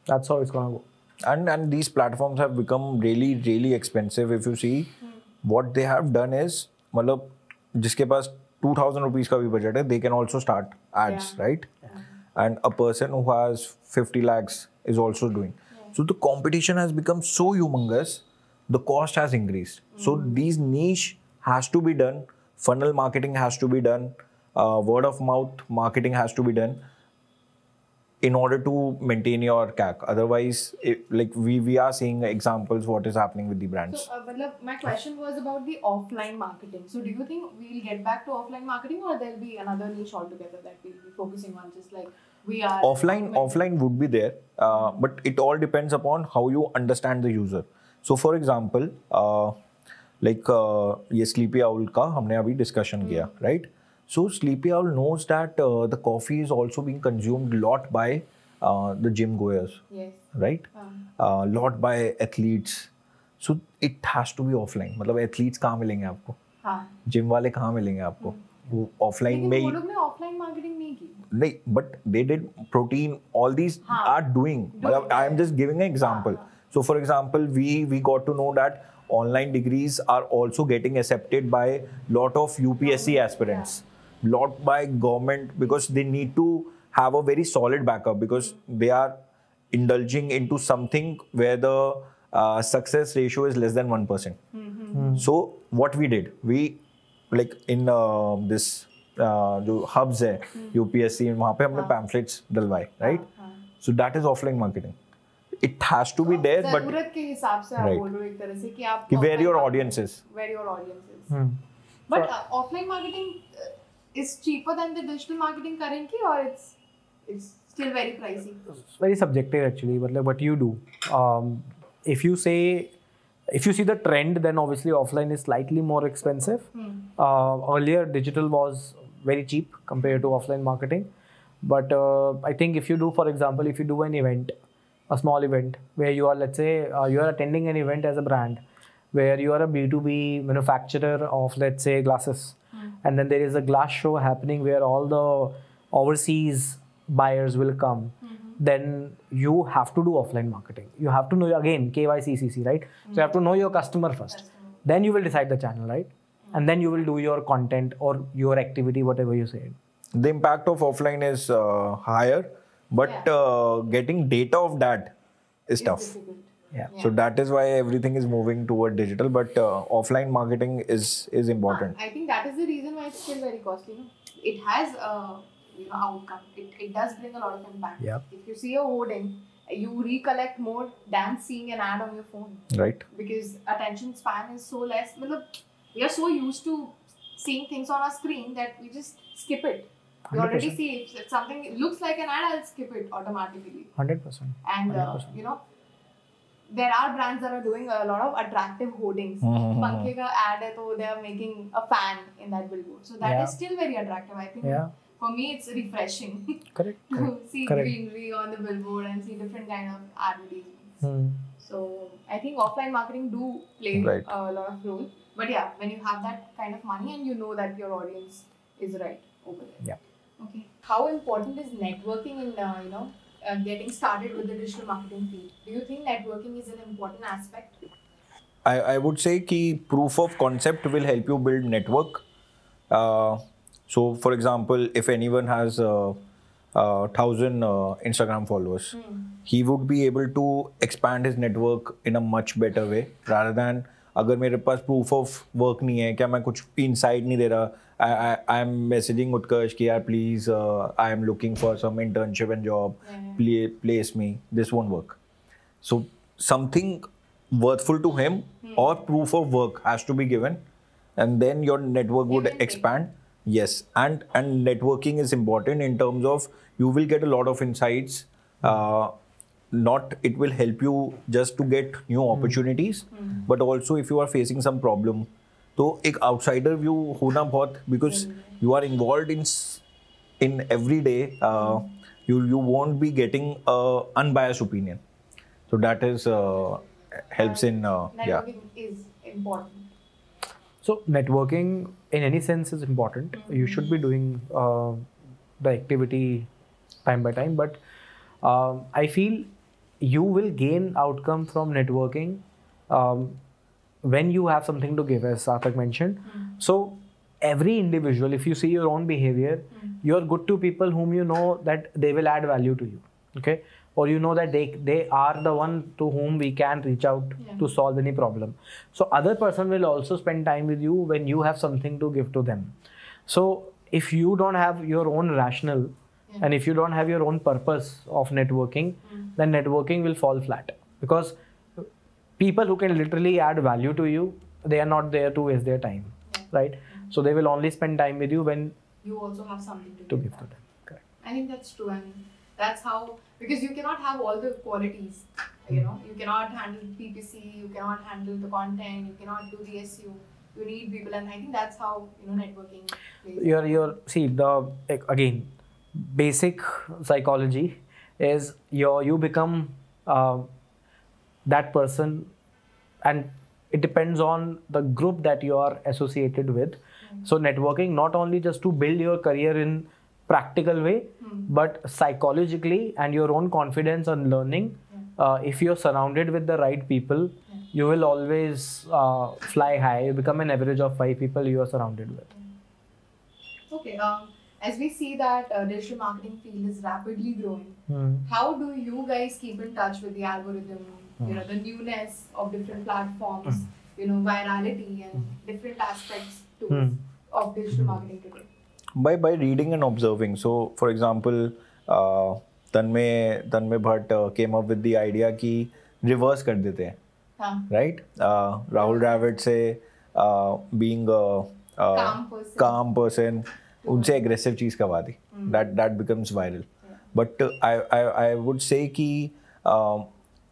That's how it's gonna go. And these platforms have become really expensive. If you see, what they have done is, मतलब जिसके पास 2000 rupees का भी budget है, they can also start ads, right? And a person who has 50 lakhs is also doing. So the competition has become so humongous, the cost has increased. So these niche has to be done. Funnel marketing has to be done. Word of mouth marketing has to be done, in order to maintain your CAC. Otherwise, like we are seeing examples what is happening with the brands. So, my question was about the offline marketing. So, do you think we'll get back to offline marketing, or there'll be another niche altogether that we'll be focusing on, just like we are? Offline would be there, but it all depends upon how you understand the user. So, for example, like ये Sleepy Owl का हमने अभी discussion किया, right? So Sleepy Owl knows that the coffee is also being consumed a lot by the gym goers, right? Lot by athletes. So it has to be offline. मतलब athletes कहाँ मिलेंगे आपको? Gym वाले कहाँ मिलेंगे आपको? वो offline में ही. लेकिन वो लोग ने offline marketing नहीं की. नहीं, but they did protein. All these are doing. मतलब I am just giving an example. So for example, we got to know that online degrees are also getting accepted by lot of UPSC aspirants. Lot by government, because they need to have a very solid backup, because they are indulging into something where the success ratio is less than 1%. So what we did, we like in this जो hubs है UPSC, वहाँ पे हमने pamphlets डलवाए, right? So that is offline marketing. It has to be there, but ज़रूरत के हिसाब से आप बोल रहे हो एक तरह से कि आप where your audience is. Where your audience is. But offline marketing is cheaper than the digital marketing currently, or it's still very pricey? It's very subjective actually, but like what you do. If you see the trend, then obviously offline is slightly more expensive. Earlier digital was very cheap compared to offline marketing, but I think if you do, for example, if you do an event, a small event where you are, let's say you are attending an event as a brand, where you are a B2B manufacturer of, let's say, glasses, and then there is a glass show happening where all the overseas buyers will come, then you have to do offline marketing. You have to know, again, KYC, CC, right? So you have to know your customer first. Then you will decide the channel, right? And then you will do your content or your activity, whatever you said. The impact of offline is higher, but getting data of that is tough. Difficult. So that is why everything is moving toward digital, but offline marketing is important. I think that is the reason why it's still very costly. It has outcome. It does bring a lot of impact. Yeah. If you see a hoarding you recollect more than seeing an ad on your phone. Right. Because attention span is so less. We are so used to seeing things on our screen that we just skip it. We 100%. already see if something looks like an ad, I'll skip it automatically. 100%. And 100%. you know, there are brands that are doing a lot of attractive hoardings. Pankhe ka ad hai, so they are making a fan in that billboard. So that is still very attractive. I think for me it's refreshing to see greenery on the billboard and see different kind of advertisements. So I think offline marketing do play a lot of role. But yeah, when you have that kind of money and you know that your audience is right over there. Yeah. Okay. How important is networking in getting started with the digital marketing field? Do you think networking is an important aspect? I would say कि proof of concept will help you build network. So, for example, if anyone has 1,000 Instagram followers, he would be able to expand his network in a much better way rather than अगर मेरे पास proof of work नहीं है, क्या मैं कुछ insight नहीं दे रहा, I am messaging Utkarsh कि यार please I am looking for some internship and job, place me, this won't work. So something worthful to him or proof of work has to be given, and then your network would expand. Yes, and networking is important in terms of you will get a lot of insights. It will help you just to get new opportunities, but also if you are facing some problem, तो एक outsider view होना बहुत, because you are involved in every day, you won't be getting a unbiased opinion. So that is helps in networking is important. So networking in any sense is important. You should be doing the activity time by time, but I feel you will gain outcome from networking when you have something to give, as Sarthak mentioned. So every individual, if you see your own behavior, you're good to people whom you know that they will add value to you, okay? Or you know that they are the one to whom we can reach out to solve any problem. So other person will also spend time with you when you have something to give to them. So if you don't have your own rationale and if you don't have your own purpose of networking, then networking will fall flat, because people who can literally add value to you, they are not there to waste their time, right? So they will only spend time with you when you also have something to give to them. Correct. I think that's true, and that's how, because you cannot have all the qualities, you know, you cannot handle PPC, you cannot handle the content, you cannot do the SEO. You need people, and I think that's how, you know, networking plays. See, again, basic psychology is you become that person, and it depends on the group that you are associated with. So networking not only just to build your career in practical way, but psychologically and your own confidence and learning. If you're surrounded with the right people, you will always fly high. You become an average of 5 people you are surrounded with. Okay. As we see that digital marketing field is rapidly growing, how do you guys keep in touch with the algorithm, you know, the newness of different platforms, you know, virality and different aspects of digital marketing today? By reading and observing. So, for example, Tanmay Bhatt came up with the idea कि reverse कर देते हैं, right? Rahul Dravid से being a calm person, उनसे aggressive चीज करवा दी. That becomes viral. But I would say कि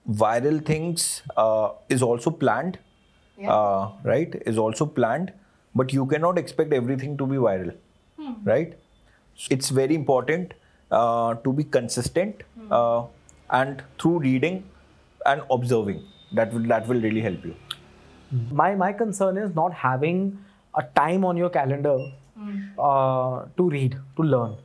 viral things is also planned, right? Is also planned, but you cannot expect everything to be viral, right? It's very important to be consistent and through reading and observing. That will really help you. My concern is not having a time on your calendar to read, to learn.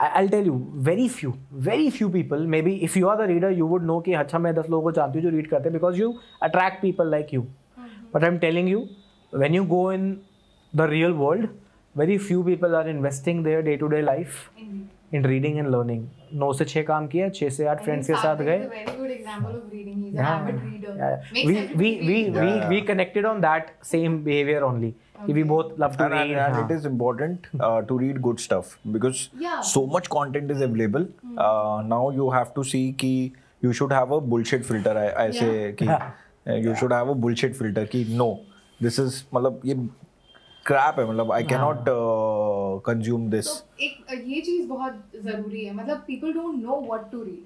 I'll tell you, very few people, maybe if you are the reader, you would know कि अच्छा मैं 10 लोगों को जानती हूँ जो read करते हैं, because you attract people like you. But I'm telling you, when you go in the real world, very few people are investing their day-to-day life in reading and learning. 9 से 6 काम किया, 6 से 8 friends के साथ गए. Very good example of reading. He's an avid reader. We connected on that same behavior only. We both love to read. And it is important to read good stuff, because so much content is available. Now you have to see कि you should have a bullshit filter. I say कि you should have a bullshit filter कि no, this is मतलब ये crap है, मतलब I cannot consume this. So एक ये चीज बहुत जरूरी है, मतलब people don't know what to read.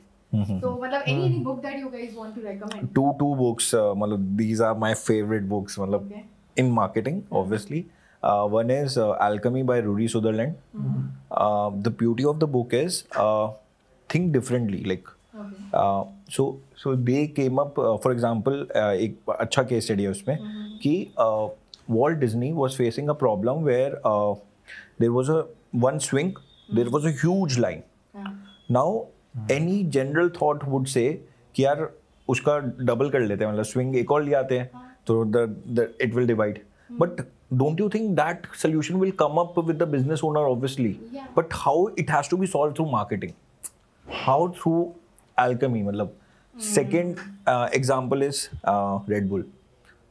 So मतलब any book that you guys want to recommend? Two books, मतलब these are my favorite books, मतलब in marketing obviously. One is Alchemy by Rudy Sutherland. The beauty of the book is think differently. Like so they came up, for example, एक अच्छा case study है उसमें कि Walt Disney was facing a problem where there was one swing, there was a huge line. Now any general thought would say कि यार उसका double कर लेते हैं, मतलब swing एक और ले आते हैं तो it will divide. But don't you think that solution will come up with the business owner obviously? Yeah. But how it has to be solved through marketing? How through alchemy? मतलब second example is Red Bull.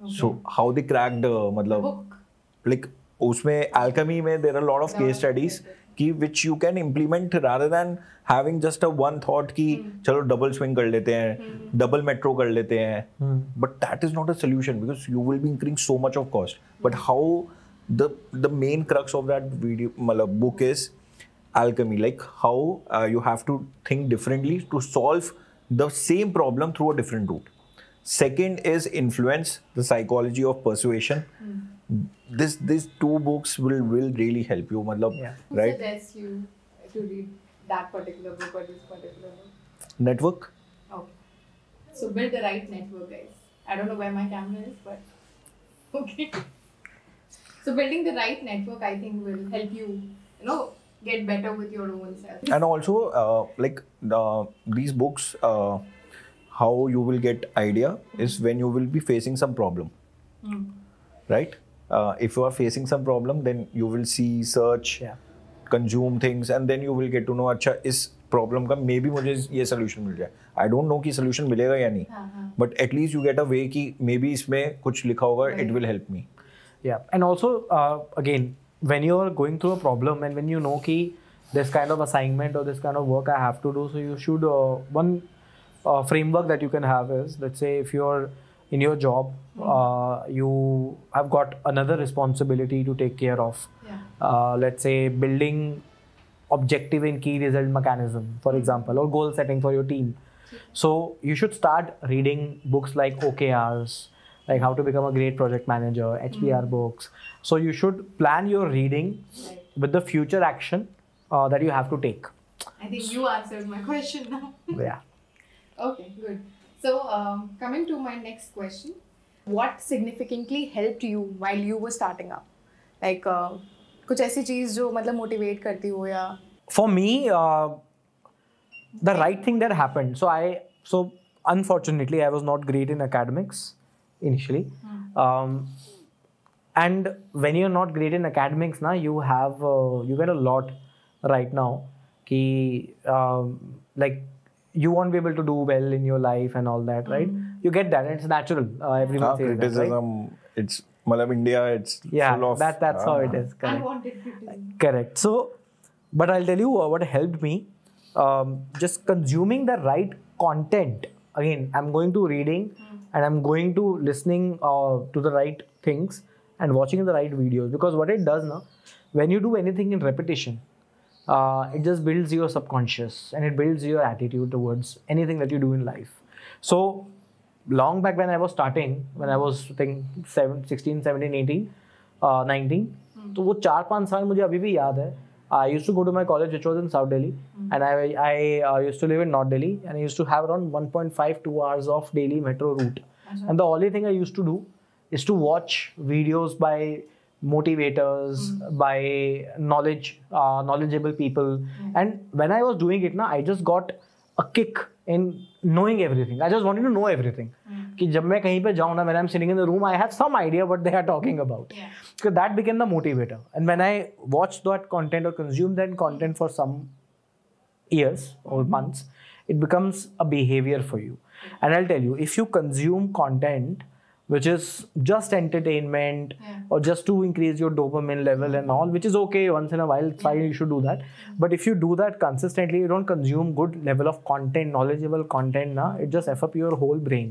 Okay. So how they cracked मतलब like उसमें alchemy में there are a lot of case studies कि which you can implement rather than having just a one thought कि चलो double swing कर लेते हैं, double metro कर लेते हैं, but that is not a solution because you will be incurring so much of cost. But how the main crux of that video मतलब book is alchemy, like how you have to think differently to solve the same problem through a different route. Second is influence, the psychology of persuasion. These two books will really help you, मतलब, right? Who suggests you to read that particular book or this particular book? Network. Okay. So build the right network, guys. I don't know where my camera is, but okay. So building the right network, I think, will help you, get better with your own self. And also, these books, how you will get idea is when you will be facing some problem, right? If you are facing some problem, then you will see, search, consume things, and then you will get to know, अच्छा इस problem का maybe मुझे ये solution मिल जाए. I don't know कि solution मिलेगा या नहीं, but at least you get a way कि maybe इसमें कुछ लिखा होगा, it will help me. Yeah, and also again, when you are going through a problem and when you know कि this kind of assignment or this kind of work I have to do, so you should one framework that you can have is, let's say if you're in your job, you have got another responsibility to take care of. Let's say building objective and key result mechanism, for example, or goal setting for your team. So you should start reading books like OKRs, like how to become a great project manager, HBR books. So you should plan your reading with the future action that you have to take. I think you answered my question now. Yeah. Okay, good. So coming to my next question, what significantly helped you while you were starting up? Like कुछ ऐसी चीज जो मतलब motivate करती हो या? For me, the right thing that happened. So unfortunately, I was not great in academics initially. And when you're not great in academics, now you get a lot right now. Like you won't be able to do well in your life and all that, right? You get that. It's natural. Everyone says criticism, that, right? It's India, it's full of... that's how it is. Correct. Unwanted criticism. Correct. So, but I'll tell you what helped me. Just consuming the right content. Again, I'm going to reading and I'm going to listening to the right things and watching the right videos. Because what it does now, when you do anything in repetition, it just builds your subconscious and it builds your attitude towards anything that you do in life. So long back when I was starting, when I was 16, 17, 18, 19, तो वो 4-5 साल मुझे अभी भी याद है. I used to go to my college, which was in South Delhi, and I used to live in North Delhi, and I used to have around 1.5-2 hours of daily metro route. And the only thing I used to do is to watch videos by motivators, by knowledgeable people. And when I was doing it, I just got a kick in knowing everything. I just wanted to know everything. कि जब मैं कहीं पे जाऊँ ना, when I'm sitting in the room, I have some idea what they are talking about. So that became the motivator. And when I watched that content or consumed that content for some years or months, it becomes a behavior for you. And I'll tell you, if you consume content which is just entertainment or just to increase your dopamine level and all, which is okay once in a while, it's fine, you should do that. But if you do that consistently, you don't consume good level of content, knowledgeable content, it just f up your whole brain.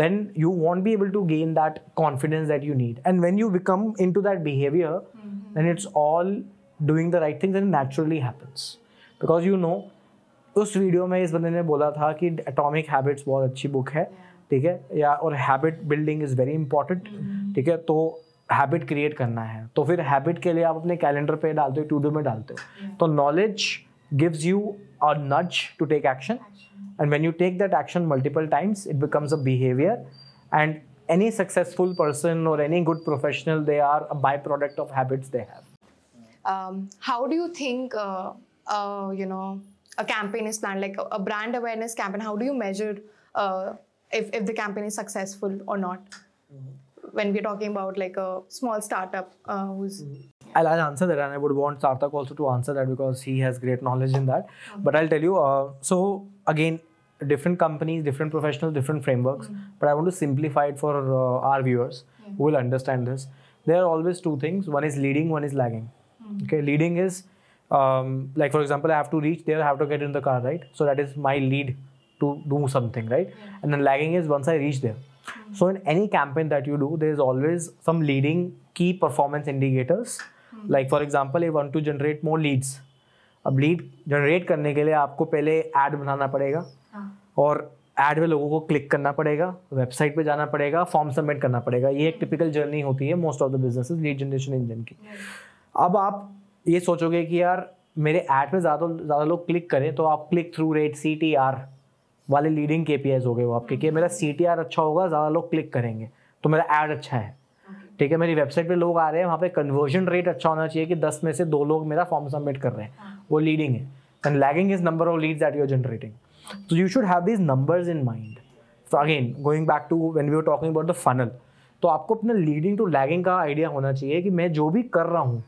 Then you won't be able to gain that confidence that you need. And when you become into that behavior, then it's all doing the right things and naturally happens. Because you know, उस video में इस बंदे ने बोला था कि atomic habits बहुत अच्छी बुक है, ठीक है, या और habit building is very important, ठीक है, तो हैबिट क्रिएट करना है, तो फिर हैबिट के लिए आप अपने कैलेंडर पे डालते हो, टू डू में डालते हो, तो knowledge gives you a nudge to take action, and when you take that action multiple times it becomes a behaviour, and any successful person or any good professional, they are a byproduct of habits they have. How do you think a campaign is planned, like a brand awareness campaign? How do you measure if the campaign is successful or not? When we're talking about like a small startup who's... I'll answer that, and I would want Sarthak also to answer that because he has great knowledge in that. But I'll tell you, so again, different companies, different professionals, different frameworks. But I want to simplify it for our viewers who will understand this. There are always two things. One is leading, one is lagging. Okay, leading is like, for example, I have to reach there, I have to get in the car, right? So that is my lead to do something, right? And then lagging is once I reach there. So in any campaign that you do, there is always some leading key performance indicators. Like for example, you want to generate more leads. अब lead generate करने के लिए आपको पहले add बनाना पड़ेगा, और add में लोगों को क्लिक करना पड़ेगा, वेबसाइट पे जाना पड़ेगा, फॉर्म सबमिट करना पड़ेगा. ये एक टिपिकल जर्नी होती है most of the businesses lead generation engine की. अब आप ये सोचोगे कि यार मेरे ऐड पे ज़्यादा लोग क्लिक करें, तो आप क्लिक थ्रू रेट CTR वाले लीडिंग KPIs हो गए वो आपके, कि मेरा CTR अच्छा होगा, ज़्यादा लोग क्लिक करेंगे तो मेरा ऐड अच्छा है, ठीक है, मेरी वेबसाइट पे लोग आ रहे हैं, वहाँ पे कन्वर्जन रेट अच्छा होना चाहिए कि 10 में से 2 लोग मेरा फॉर्म सबमिट कर रहे हैं, वो लीडिंग है. And lagging is number of leads that you are generating. So you should have these numbers in mind. So again, going back to when we were talking about the funnel, तो आपको अपना leading to lagging का idea होना चाहिए कि मैं जो भी कर रहा हूँ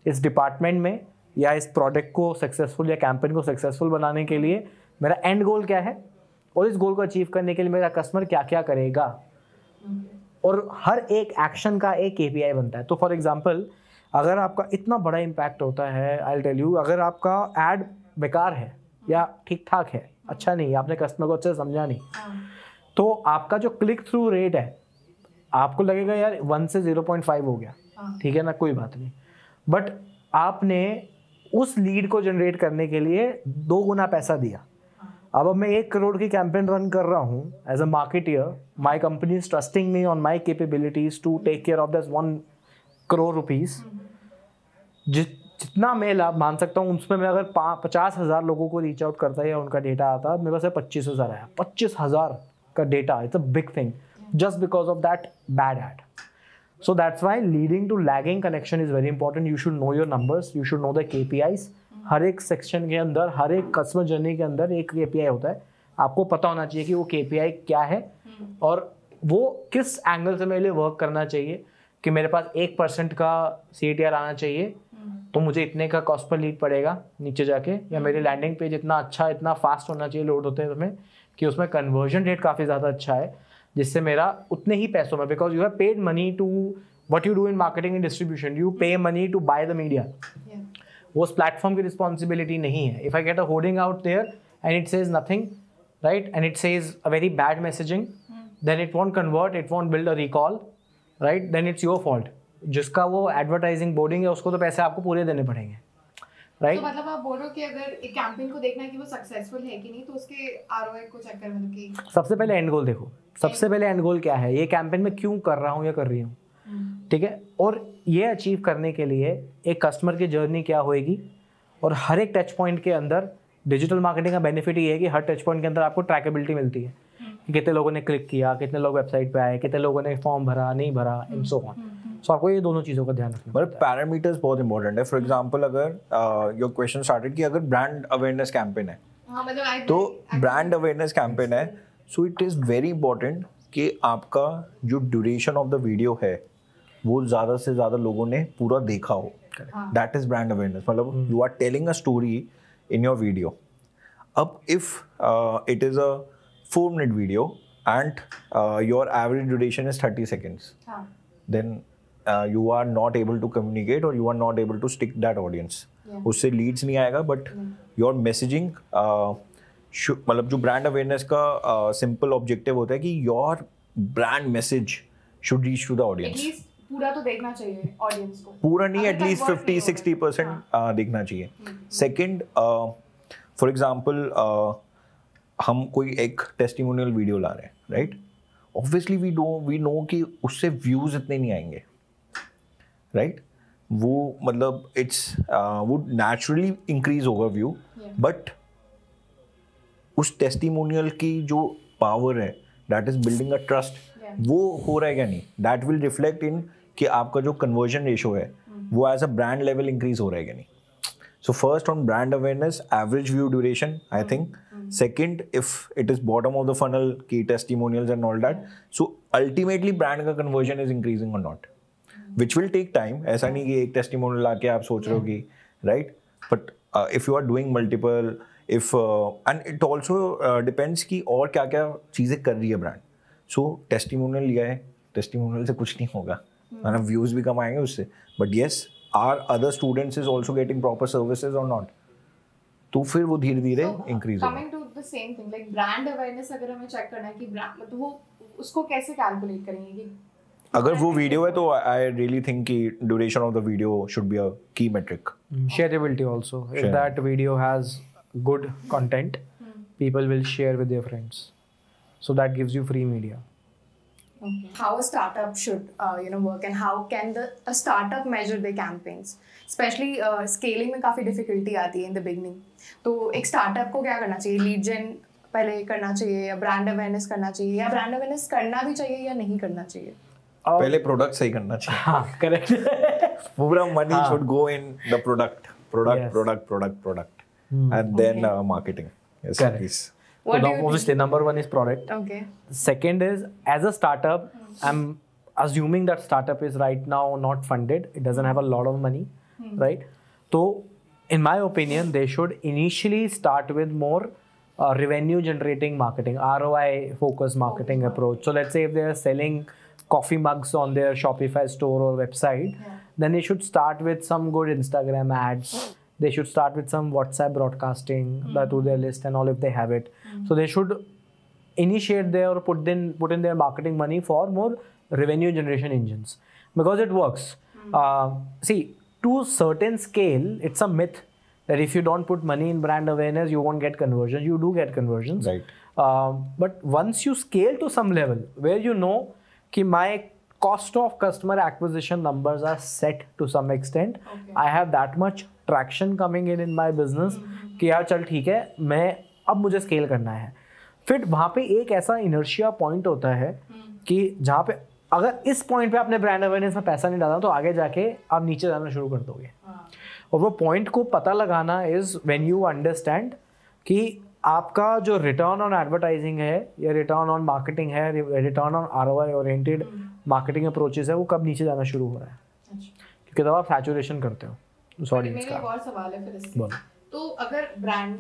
इस डिपार्टमेंट में या इस प्रोडक्ट को सक्सेसफुल या कैंपेन को सक्सेसफुल बनाने के लिए मेरा एंड गोल क्या है, और इस गोल को अचीव करने के लिए मेरा कस्टमर क्या क्या करेगा, और हर एक एक्शन का एक KPI बनता है. तो फॉर एग्जाम्पल, अगर आपका इतना बड़ा इम्पैक्ट होता है, आई विल टेल यू, अगर आपका एड बेकार है या ठीक ठाक है, अच्छा नहीं, आपने कस्टमर को अच्छे से समझा नहीं, तो आपका जो क्लिक थ्रू रेट है, आपको लगेगा यार 1 से 0.5 हो गया, ठीक है ना, कोई बात नहीं, बट आपने उस लीड को जनरेट करने के लिए 2 गुना पैसा दिया. अब मैं 1 करोड़ की कैंपेन रन कर रहा हूँ as a marketer, my company is trusting me on my capabilities to take care of this 1 crore rupees. जितना मैं लाभ मान सकता हूँ उसमें मैं अगर 50,000 लोगों को रीच आउट करता है या उनका डेटा आता है, मेरे पास 25,000 आया. 25,000 का data, it's a big thing just because of that bad ad. So that's why leading to lagging connection is very important. You should know your numbers, you should know the KPIs. हर एक section के अंदर, हर एक customer journey के अंदर एक KPI होता है. आपको पता होना चाहिए कि वो KPI क्या है और वो किस एंगल से मेरे लिए वर्क करना चाहिए. कि मेरे पास 1% का CTR आना चाहिए, तो मुझे इतने का कॉस्ट पर लीड पड़ेगा नीचे जाके, या मेरी लैंडिंग पेज इतना अच्छा, इतना फास्ट होना चाहिए लोड होते हैं उसमें कि उसमें कन्वर्जन रेट काफ़ी ज़्यादा अच्छा है, जिससे मेरा उतने ही पैसों में, because you have paid money to what you do in marketing and distribution, you pay money to buy the media. वो उस प्लेटफॉर्म की रिस्पॉन्सिबिलिटी नहीं है. If I get a hoarding out there and it says nothing, right, and it says a very bad messaging, then it won't convert, it won't build a recall, right, then it's your fault. जिसका वो advertising boarding है उसको तो पैसे आपको पूरे देने पड़ेंगे, राइट. तो मतलब आप बोल रहे हो कि अगर एक कैंपेन को देखना है कि वो सक्सेसफुल है कि नहीं, तो उसके ROI को चेक करना है कि सबसे पहले एंड गोल देखो. सबसे पहले एंड गोल क्या है, ये कैंपेन में क्यों कर रहा हूँ या कर रही हूँ, ठीक है, और ये अचीव करने के लिए एक कस्टमर की जर्नी क्या होएगी, और हर एक टच पॉइंट के अंदर डिजिटल मार्केटिंग का बेनिफिट ये है कि हर टच पॉइंट के अंदर आपको ट्रैकेबिलिटी मिलती है कि कितने लोगों ने क्लिक किया, कितने लोग वेबसाइट पे आए, कितने लोगों ने फॉर्म भरा, नहीं भरा, एंड सो ऑन. सो आपको ये दोनों चीज़ों का ध्यान रखना. बट पैरामीटर्स बहुत इंपॉर्टेंट है. फॉर एग्जांपल, अगर योर क्वेश्चन स्टार्टेड कि अगर ब्रांड अवेयरनेस कैंपेन है, तो ब्रांड अवेयरनेस कैंपेन है, so it is very important कि आपका जो ड्यूरेशन ऑफ द वीडियो है वो ज़्यादा से ज़्यादा लोगों ने पूरा देखा हो. That is brand awareness. मतलब you are telling a story in your video. अब if it is a 4-minute video and your average duration is 30 seconds, then you are not able to communicate or you are not able to stick that audience. उससे leads नहीं आएगा, but your messaging मतलब जो brand awareness का simple objective होता है कि your brand message should reach to the audience. At least पूरा तो देखना चाहिए audience को. पूरा नहीं, at least 50-60% देखना चाहिए. Second, for example, हम कोई एक टेस्टिमोनियल वीडियो ला रहे हैं, राइट? ऑब्वियसली वी नो कि उससे व्यूज इतने नहीं आएंगे, राइट? वो मतलब वो नेचुरली इंक्रीज होगा व्यू, बट उस टेस्टिमोनियल की जो पावर है, that is building a trust, वो हो रहा है क्या नहीं, दैट विल रिफ्लेक्ट इन कि आपका जो कन्वर्जन रेशो है वो as a brand level increase हो रहा है क्या नहीं. So first on brand awareness, average view duration, I think. Second, if it is bottom of the funnel, key testimonials and all that. So ultimately brand का conversion is increasing or not, which will take time. ऐसा नहीं कि एक testimonial लाके आप सोच रहे हो कि, right? But if you are doing multiple, and it also depends कि और क्या क्या चीजें कर रही है brand. So testimonial लिया है, testimonial से कुछ नहीं होगा, मतलब views भी कम आएंगे उससे. But yes, are other students is also getting proper services or not? तो फिर वो धीरे धीरे increase होगा. Coming to the same thing, like brand awareness अगर हमें check करना है कि brand मतलब वो उसको कैसे calculate करेंगे कि अगर वो वीडियो है तो I really think कि duration of the video should be a key metric. Shareability also. If that video has good content, people will share with their friends. So that gives you free media. Okay. How a startup should work, and how can a startup measure their campaigns, especially scaling में काफी difficulty आती है in the beginning. तो एक startup को क्या करना चाहिए? Lead gen पहले करना चाहिए या brand awareness करना चाहिए, या brand awareness करना भी चाहिए या नहीं करना चाहिए? पहले product सही करना चाहिए. हाँ, correct. पूरा money should go in the product, and then marketing. Yes, correct. Please. What so do you obviously think? number one is product. Okay. Second is, as a startup, I'm assuming that startup is right now not funded. It doesn't have a lot of money, right? So in my opinion, they should initially start with more revenue generating marketing, ROI focused marketing approach. So let's say if they are selling coffee mugs on their Shopify store or website, then they should start with some good Instagram ads. They should start with some WhatsApp broadcasting to their list and all if they have it. So they should initiate there or put in their marketing money for more revenue generation engines, because it works. See, to certain scale, it's a myth that if you don't put money in brand awareness, you won't get conversions. You do get conversions. Right. But once you scale to some level where you know कि my cost of customer acquisition numbers are set to some extent, I have that much traction coming in my business कि यार चल ठीक है, मैं अब मुझे scale करना है. फिर वहाँ पे एक ऐसा इनर्शिया पॉइंट होता है कि जहाँ पे अगर इस पॉइंट पे आपने ब्रांड अवेयरनेस में पैसा नहीं डाला तो आगे जाके आप नीचे जाना शुरू कर दोगे. और वो पॉइंट को पता लगाना इज व्हेन यू अंडरस्टैंड कि आपका जो रिटर्न ऑन एडवर्टाइजिंग है या रिटर्न ऑन मार्केटिंग है, return on ROI oriented marketing approaches है, वो कब नीचे जाना शुरू हो रहा है. क्योंकि तब आप सैचुरेशन करते हो उस ऑडियंस का. मेरा एक और सवाल है फिर इसके. तो अगर ब्रांड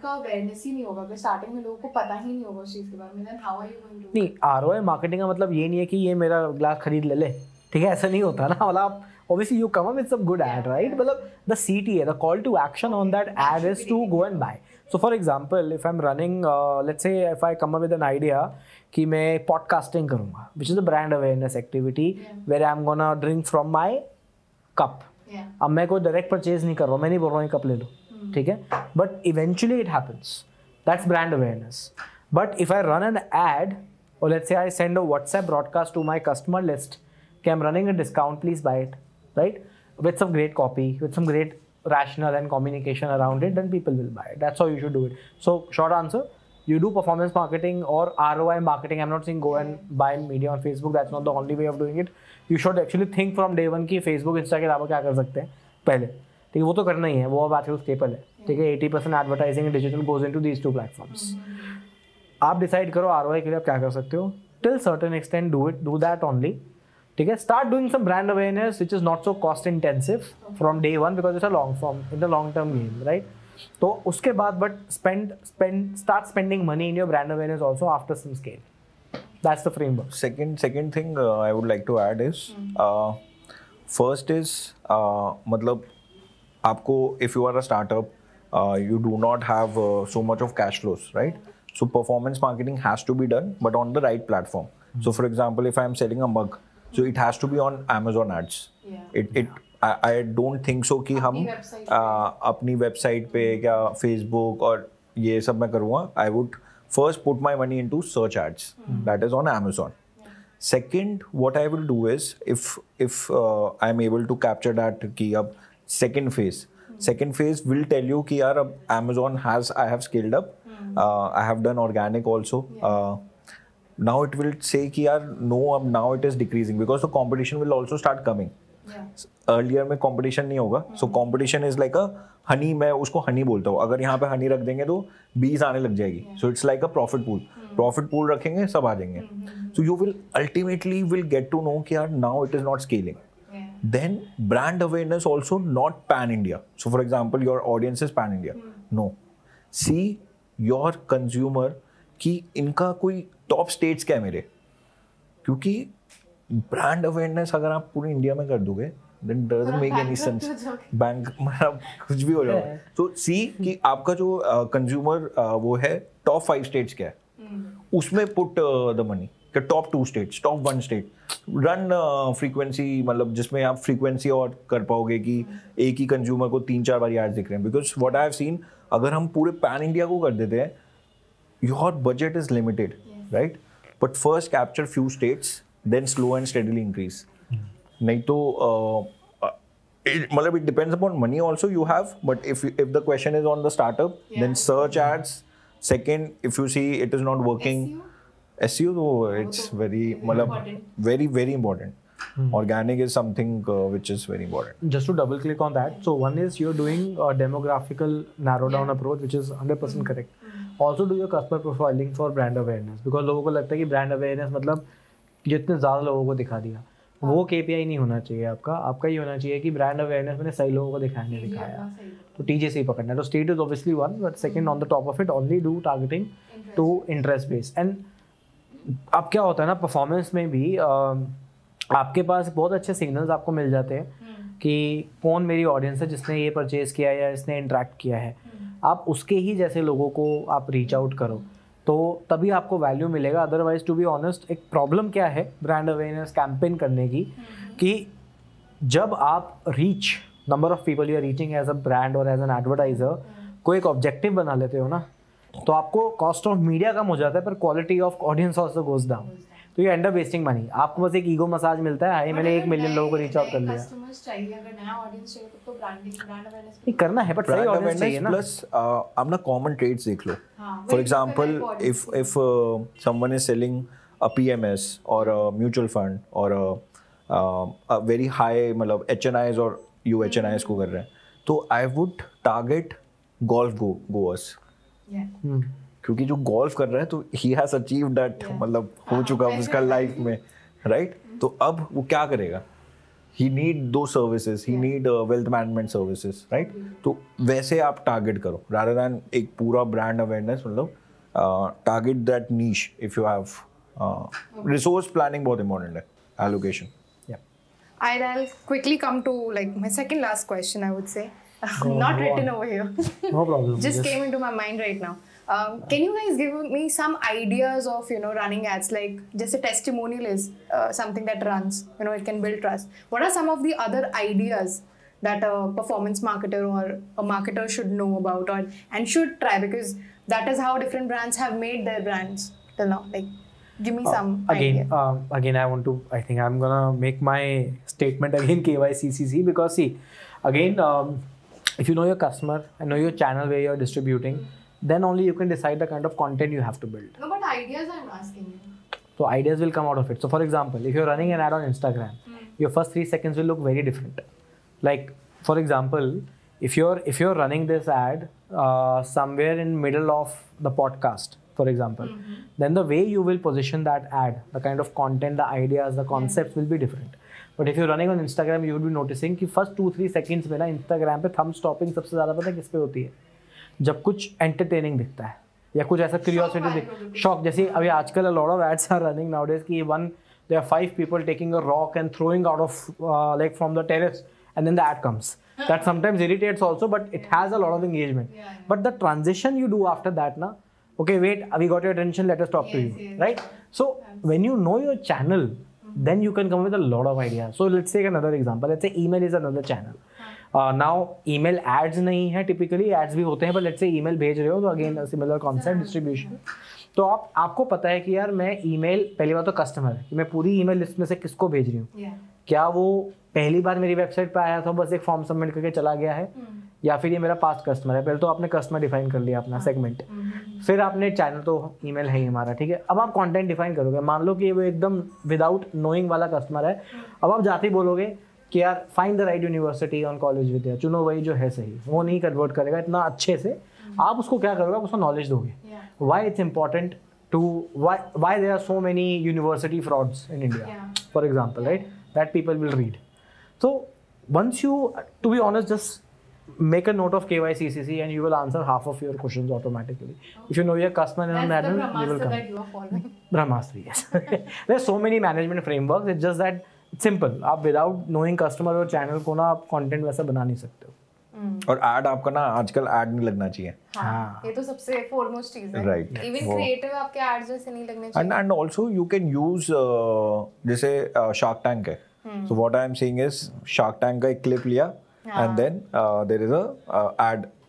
का अवेयरनेस ही नहीं होगा, अगर स्टार्टिंग में लोगों को पता ही नहीं होगा उस चीज के बारे में, then how are you going to? नहीं, ROI मार्केटिंग का मतलब ये नहीं है कि ये मेरा ग्लास खरीद ले, ठीक है, ऐसा नहीं होता ना. मतलब obviously you come up with some good ad, right? मतलब the CTA, the call to action on that ad is to go and buy. So for example, if I'm running, let's say if I come up with an idea कि मैं podcasting करूँगा, which is a brand awareness activity where I'm gonna drink from my cup. अब मैं कोई direct purchase नहीं कर रहा हूँ, मैं नहीं बोल रहा हूँ ये कप ले लो, ठीक है? But eventually it happens. That's brand awareness. But if I run an ad, or let's say I send a WhatsApp broadcast to my customer list, okay, I'm running a discount, please buy it, right? With some great copy, with some great rationale and communication around it, then people will buy it. That's how you should do it. So short answer, you do performance marketing or ROI marketing. I'm not saying go and buy media on Facebook. That's not the only way of doing it. You should actually think from day one कि Facebook, Insta के अलावा क्या कर सकते हैं पहले, ठीक है? वो तो करना ही है, वो अब आजकल स्टेपल है, ठीक है? 80% advertising digital goes into these two platforms. आप डिसाइड करो ROI के लिए आप क्या कर सकते हो. Till certain extent do that only, ठीक है? Start doing some brand awareness which is not so cost intensive from day one, because it's a long form in the long term game, right? तो उसके बाद but start spending money in your brand awareness also after some scale. That's the framework. Second thing I would like to add is first is मतलब आपको if you are a startup you do not have so much of cash flows, right? So performance marketing has to be done, but on the right platform. So for example, if I am selling a mug, so it has to be on Amazon ads. I don't think so कि हम अपनी website पे या Facebook और ये सब मैं करूँगा. I would first put my money into search ads. That is on Amazon. Second, what I will do is if I'm able to capture that कि अब second phase will tell you कि यार अब Amazon I have scaled up. I have done organic also. Now it will say कि यार no, now it is decreasing because the competition will also start coming. Earlier में competition नहीं होगा. So competition is like a honey. मैं उसको honey बोलता हूँ. अगर यहाँ पे honey रख देंगे तो bees आने लग जाएगी. So it's like a profit pool. Profit pool रखेंगे सब आ जाएंगे. So you will ultimately get to know कि यार now it is not scaling. Then brand awareness also not pan India. So for example, your audience is pan India. No. See your consumer कि इनका कोई top states क्या है मेरे, क्योंकि brand awareness अगर आप पूरी इंडिया में कर दोगे then doesn't make any sense. Bank मतलब कुछ भी हो जाएगा. तो सी कि आपका जो कंज्यूमर वो है टॉप 5 स्टेट्स क्या है, उसमें put the money. Top 2 states, top 1 state run frequency, मतलब जिसमें आप फ्रीक्वेंसी और कर पाओगे कि एक ही कंज्यूमर को 3-4 बार एड्स दिख रहे हैं. Because what I have seen, अगर हम पूरे पैन इंडिया को कर देते हैं, your budget is limited, right? But first capture few states, then slow and steadily increase. नहीं तो मतलब it depends upon money also you have, but if the question is on the startup, then search ads. Second, if you see it is not working, SEO though it's very मतलब very important. Organic is something which is very important. Just to double click on that, so one is you're doing a demographical narrow down approach, which is 100% correct. Also do your customer profiling for brand awareness, because लोगों को लगता है कि brand awareness मतलब जितने ज़्यादा लोगों को दिखा दिया, वो KPI नहीं होना चाहिए आपका ये होना चाहिए कि brand awareness मैंने सही लोगों को दिखाया नहीं दिखाया, तो TJC पकड़ना है. तो state is obviously one, but second on the top of it only do targeting to interest base. And अब क्या होता है ना, परफॉर्मेंस में भी आपके पास बहुत अच्छे सिग्नल्स आपको मिल जाते हैं कि कौन मेरी ऑडियंस है जिसने ये परचेज किया या इसने इंटरेक्ट किया है. आप उसके ही जैसे लोगों को आप रीच आउट करो तो तभी आपको वैल्यू मिलेगा. अदरवाइज टू बी ऑनेस्ट, एक प्रॉब्लम क्या है ब्रांड अवेयरनेस कैंपेन करने की, कि जब आप reach number of people you are reaching as a brand और एज एन एडवर्टाइजर को एक ऑब्जेक्टिव बना लेते हो ना, तो आपको कॉस्ट ऑफ मीडिया कम हो जाता है पर quality of audience also goes down. तो ये एंड अप वेस्टिंग मनी. आपको बस एक ईगो मसाज मिलता है, हाय मैंने 1 मिलियन लोगों को रीच आउट कर लिया. कस्टमर्स चाहिए, अगर नया ऑडियंस चाहिए तो ब्रांड अवेयरनेस करना है, बट सही ऑडियंस चाहिए ना. प्लस आप ना कॉमन ट्रेड्स देख लो. For example if someone is selling a PMS or a mutual fund or a very high मतलब HNIs और UHNIs को कर रहे हैं, तो I would target golf goers. क्योंकि जो गोल्फ कर रहा है तो ही हैज अचीव्ड दैट, मतलब हो चुका उसका लाइफ में, राइट? तो अब वो क्या करेगा? ही नीड दो services, he need wealth management services, right? तो वैसे आप टारगेट करो रादर दैन एक पूरा ब्रांड अवेयरनेस. मतलब target that niche. If you have resource planning बहुत इंपॉर्टेंट है, allocation. I'll quickly come to like my second last question, I would say. Not written over here. No problem. Just came into my mind right now. Can you guys give me some ideas of running ads? Like just a testimonial is something that runs, it can build trust. What are some of the other ideas that a performance marketer or a marketer should know about and should try, because that is how different brands have made their brands till now. Like give me some again I think I'm gonna make my statement again KYCCC, because see again if you know your customer and know your channel where you're distributing, then only you can decide the kind of content you have to build. No, but ideas I'm asking you. So ideas will come out of it. So for example, if you're running an ad on Instagram, your first 3 seconds will look very different. Like for example, if you're running this ad somewhere in middle of the podcast, for example, then the way you will position that ad, the kind of content, the ideas, the concepts will be different. But if you're running on Instagram, you will be noticing कि first 2-3 seconds में ना Instagram पे thumb stopping सबसे ज़्यादा पता है किस पे होती है? जब कुछ entertaining दिखता है. या कुछ ऐसा क्यूरियोसिटी शॉक, जैसे अभी आजकल a lot of ads are running nowadays कि there are 5 people taking a rock and throwing out of like from the terrace, and then the ad comes. That sometimes irritates also, but it has a lot of engagement. But the transition you do after that, na, okay, wait, we got your attention, let us talk to you, right? So when you know your channel, then you can come with a lot of ideas. So let's take another example. Let's say email is another channel. Now email ads नहीं है, typically ads भी होते हैं, but let's say email भेज रहे हो, तो again a similar concept, distribution. तो आपको पता है कि यार मैं ईमेल, पहली बात तो कस्टमर है कि मैं पूरी ईमेल लिस्ट में से किसको भेज रही हूँ, क्या वो पहली बार मेरी वेबसाइट पे आया था बस एक फॉर्म सबमिट करके चला गया है, या फिर ये मेरा पास्ट कस्टमर है. पहले तो आपने कस्टमर डिफाइन कर लिया अपना सेगमेंट, फिर आपने चैनल, तो ईमेल है ही हमारा, ठीक है. अब आप कंटेंट डिफाइन करोगे, मान लो कि वो एकदम विदाउट नोइंग वाला कस्टमर है, अब आप जाते ही बोलोगे कि यार find the right university on college Vidya, चुनो वही जो है सही. वो नहीं कन्वर्ट करेगा इतना अच्छे से. आप उसको क्या करोगे, आप उसको नॉलेज दोगे. Why it's important to why there are so many university frauds in India, for example, right? That people will read. So once you, to be honest, just make a note of KYC, CC, and you will answer half of your questions automatically. If you know your customer and management, you will come. That you are following. Brahmastra, yes. There's so many management frameworks. It's just that it's simple. आप without knowing customer और channel को ना आप content वैसा बना नहीं सकते हो. और ad आपका ना आजकल ad नहीं लगना चाहिए. हाँ, ये तो सबसे foremost चीज है. Right. Even creative आपके ads जैसे नहीं लगने चाहिए. And also you can use जैसे Shark Tank है. So what I am saying is Shark Tank का एक clip लिया and then there is a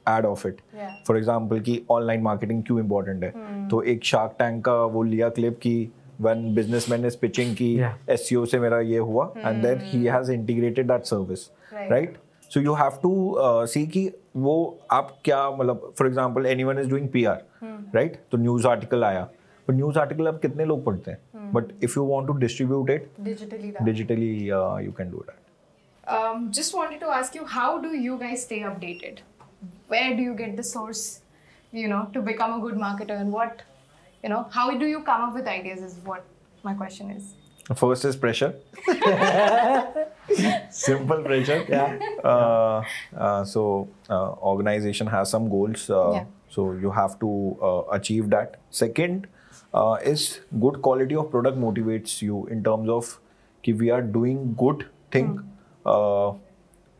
ad of it. For example कि online marketing क्यों important है. तो एक Shark Tank का वो लिया clip कि when businessman is pitching कि SEO से मेरा ये हुआ and then he has integrated that service, right? So you have to see कि वो आप क्या मतलब, for example anyone is doing PR, right? तो news article आया, but news article अब कितने लोग पढ़ते हैं? But if you want to distribute it digitally, you can do that. Just wanted to ask you, how do you guys stay updated? Where do you get the source, to become a good marketer, and what, how do you come up with ideas is what my question is. First is pressure. Simple pressure. So organization has some goals. So you have to achieve that. Second is good quality of product motivates you in terms of कि we are doing good thing,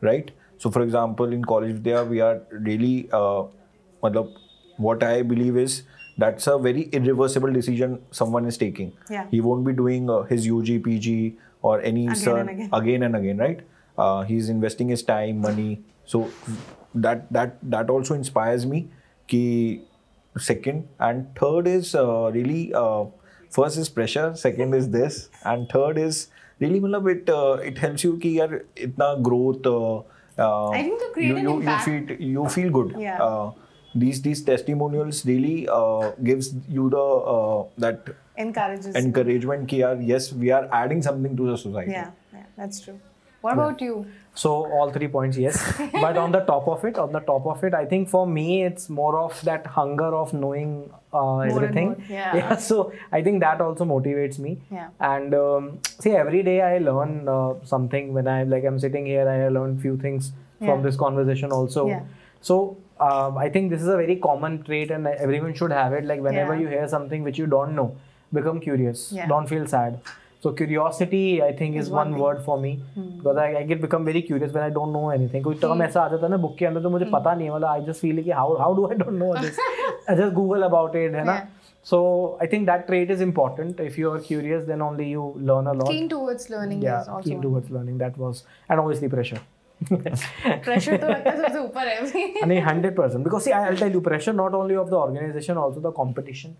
right? So for example in College Vidya we are really मतलब what I believe is that's a very irreversible decision someone is taking. He won't be doing his UG, PG or any again and again, right? He's investing his time, money. So that also inspires me. Ki second and third is really first is pressure, second is this, and third is really it helps you ki yaar itna growth. I think to create an impact. You feel good. These testimonials really gives you the that encouragement ki yaar, yes, we are adding something to the society. Yeah, that's true. What about you? So all 3 points, yes. But on the top of it, I think for me it's more of that hunger of knowing everything. Yeah. So I think that also motivates me. And see, every day I learn something. When I'm sitting here, I learn few things from this conversation also. So I think this is a very common trait and everyone should have it. Like whenever you hear something which you don't know, become curious. Don't feel sad. So curiosity, I think, is one word for me. Because I become very curious when I don't know anything. कोई term ऐसा आ जाता है ना book के अंदर तो मुझे पता नहीं है, मतलब I just feel कि how do I don't know this? I just Google about it, है ना? So I think that trait is important. If you are curious, then only you learn a lot. Keen towards learning is also. Keen towards learning. That was, and obviously pressure. Pressure तो लगता है सबसे ऊपर है. नहीं, 100%. Because see, I'll tell you, pressure not only of the organization, also the competition.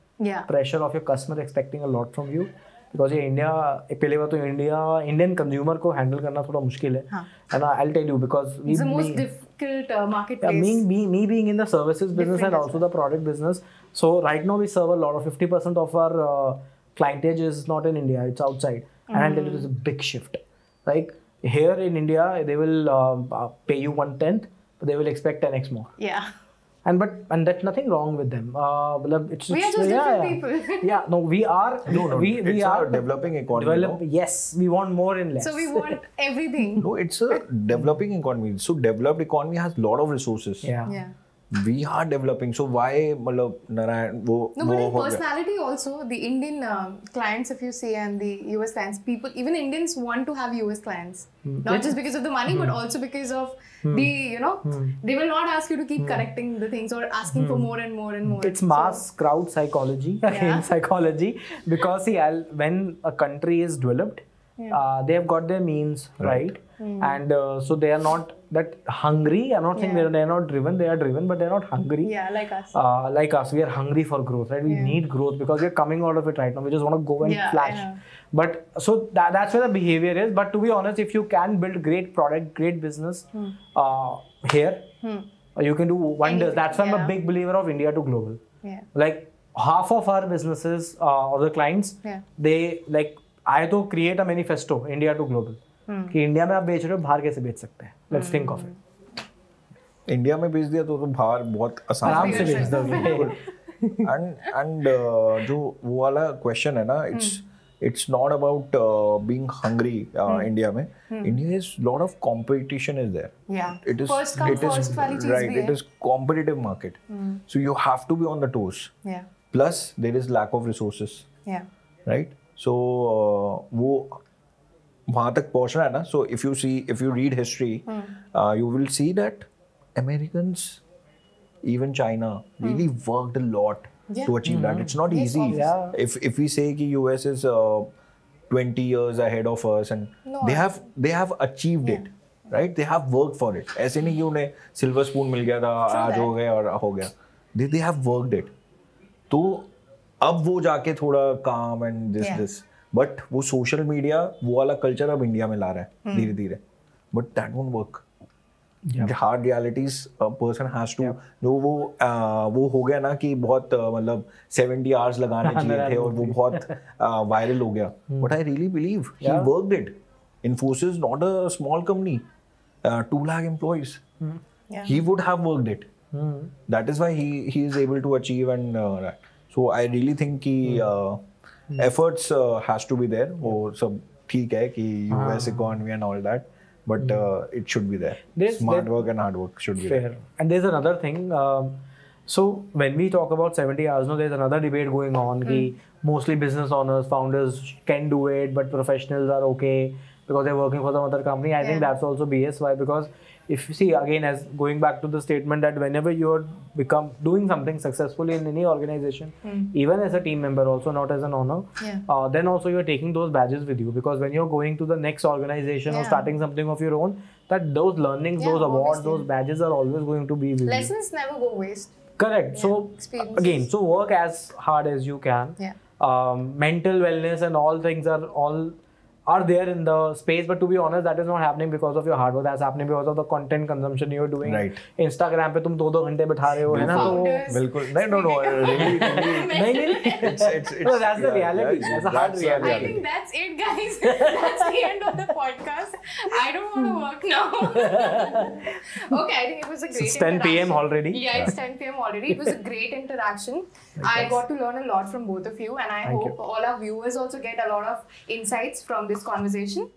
Pressure of your customer expecting a lot from you. Because ये India, पहले बात तो इंडियन कंज्यूमर को हैंडल करना थोड़ा मुश्किल है. And I'll tell you because it's the most difficult marketplace. Me being in the services business and also the product business. So right now we serve a lot of 50% of our clientage is not in India, it's outside. And I'll tell you, it's a big shift. Like here in India, they will pay you 1/10, but they will expect 10x more. And that's nothing wrong with them. It's we are just different people. No, we are. We are a developing economy. Yes, we want more in less. So we want everything. No, it's a developing economy. So developed economy has a lot of resources. we are developing. So why मतलब Narayan वो No, but in personality also, the Indian clients, if you see, and the US clients, people, even Indians want to have US clients. Not just because of the money, but also because of the, they will not ask you to keep correcting the things or asking for more and more and more. It's mass crowd psychology, psychology, because see, when a country is developed, they have got their means, right? And so they are not that hungry. I'm not saying they are not driven. They are driven, but they are not hungry. Yeah, like us. Like us, we are hungry for growth, right? We need growth because we are coming out of it right now. We just want to go and flash. But so that's where the behavior is. But to be honest, if you can build great product, great business here, you can do wonders. That's why I'm a big believer of India to global. Like half of our businesses or the clients, they like I to create a manifesto India to global. कि India में आप बेच रहे हो बाहर कैसे बेच सकते हैं let's think of it India में बेच दिया तो बाहर बहुत आराम से बेच दोगे एंड जो वो वाला क्वेश्चन है ना it's not about being hungry India में India is lot of competition is there it is first come first वाली चीज right it is competitive market so you have to be on the toes plus there is lack of resources right so वो वहाँ तक पहुँचना है ना so if you read history you will see that Americans even China really worked a lot to achieve that it's not easy if we say कि US is 20 years ahead of us and they have achieved it right they have worked for it ऐसे नहीं कि उन्हें silver spoon मिल गया था आज हो गया और हो गया they have worked it तो अब वो जाके थोड़ा calm and this बट वो सोशल मीडिया वो वाला कल्चर अब इंडिया में ला रहा है धीरे धीरे but that won't work hard realities person has to जो वो हो गया ना कि बहुत मतलब 70 आवर्स लगाने चाहिए थे और वो बहुत वायरल हो गया but I really believe he worked it Infosys not a small company 2 lakh employees he would have worked it that is why he is able to achieve and so I really think कि efforts has to be there वो सब ठीक है कि US economy and all that but it should be there smart work and hard work should be there and there's another thing so when we talk about 70 hours there's another debate going on कि mostly business owners founders can do it but professionals are okay because they're working for some other company I think that's also BS why because if you see again as going back to the statement that whenever you're doing something successfully in any organization even as a team member also not as an owner then also you're taking those badges with you because when you're going to the next organization or starting something of your own that those learnings those awards those badges are always going to be with lessons never go waste correct so again so work as hard as you can mental wellness and all things are there in the space but to be honest that is not happening because of your hard work that's happening because of the content consumption you're doing right Instagram पे तुम 2 घंटे बिठा रहे हो है ना तो बिल्कुल no really नहीं it's no that's the reality that's a hard reality I think that's it guys that's the end of the podcast I don't want to work now okay I think it was a great it's 10 p.m. already it's 10 p.m. already it was a great interaction I got to learn a lot from both of you and I hope all our viewers also get a lot of insights from this conversation.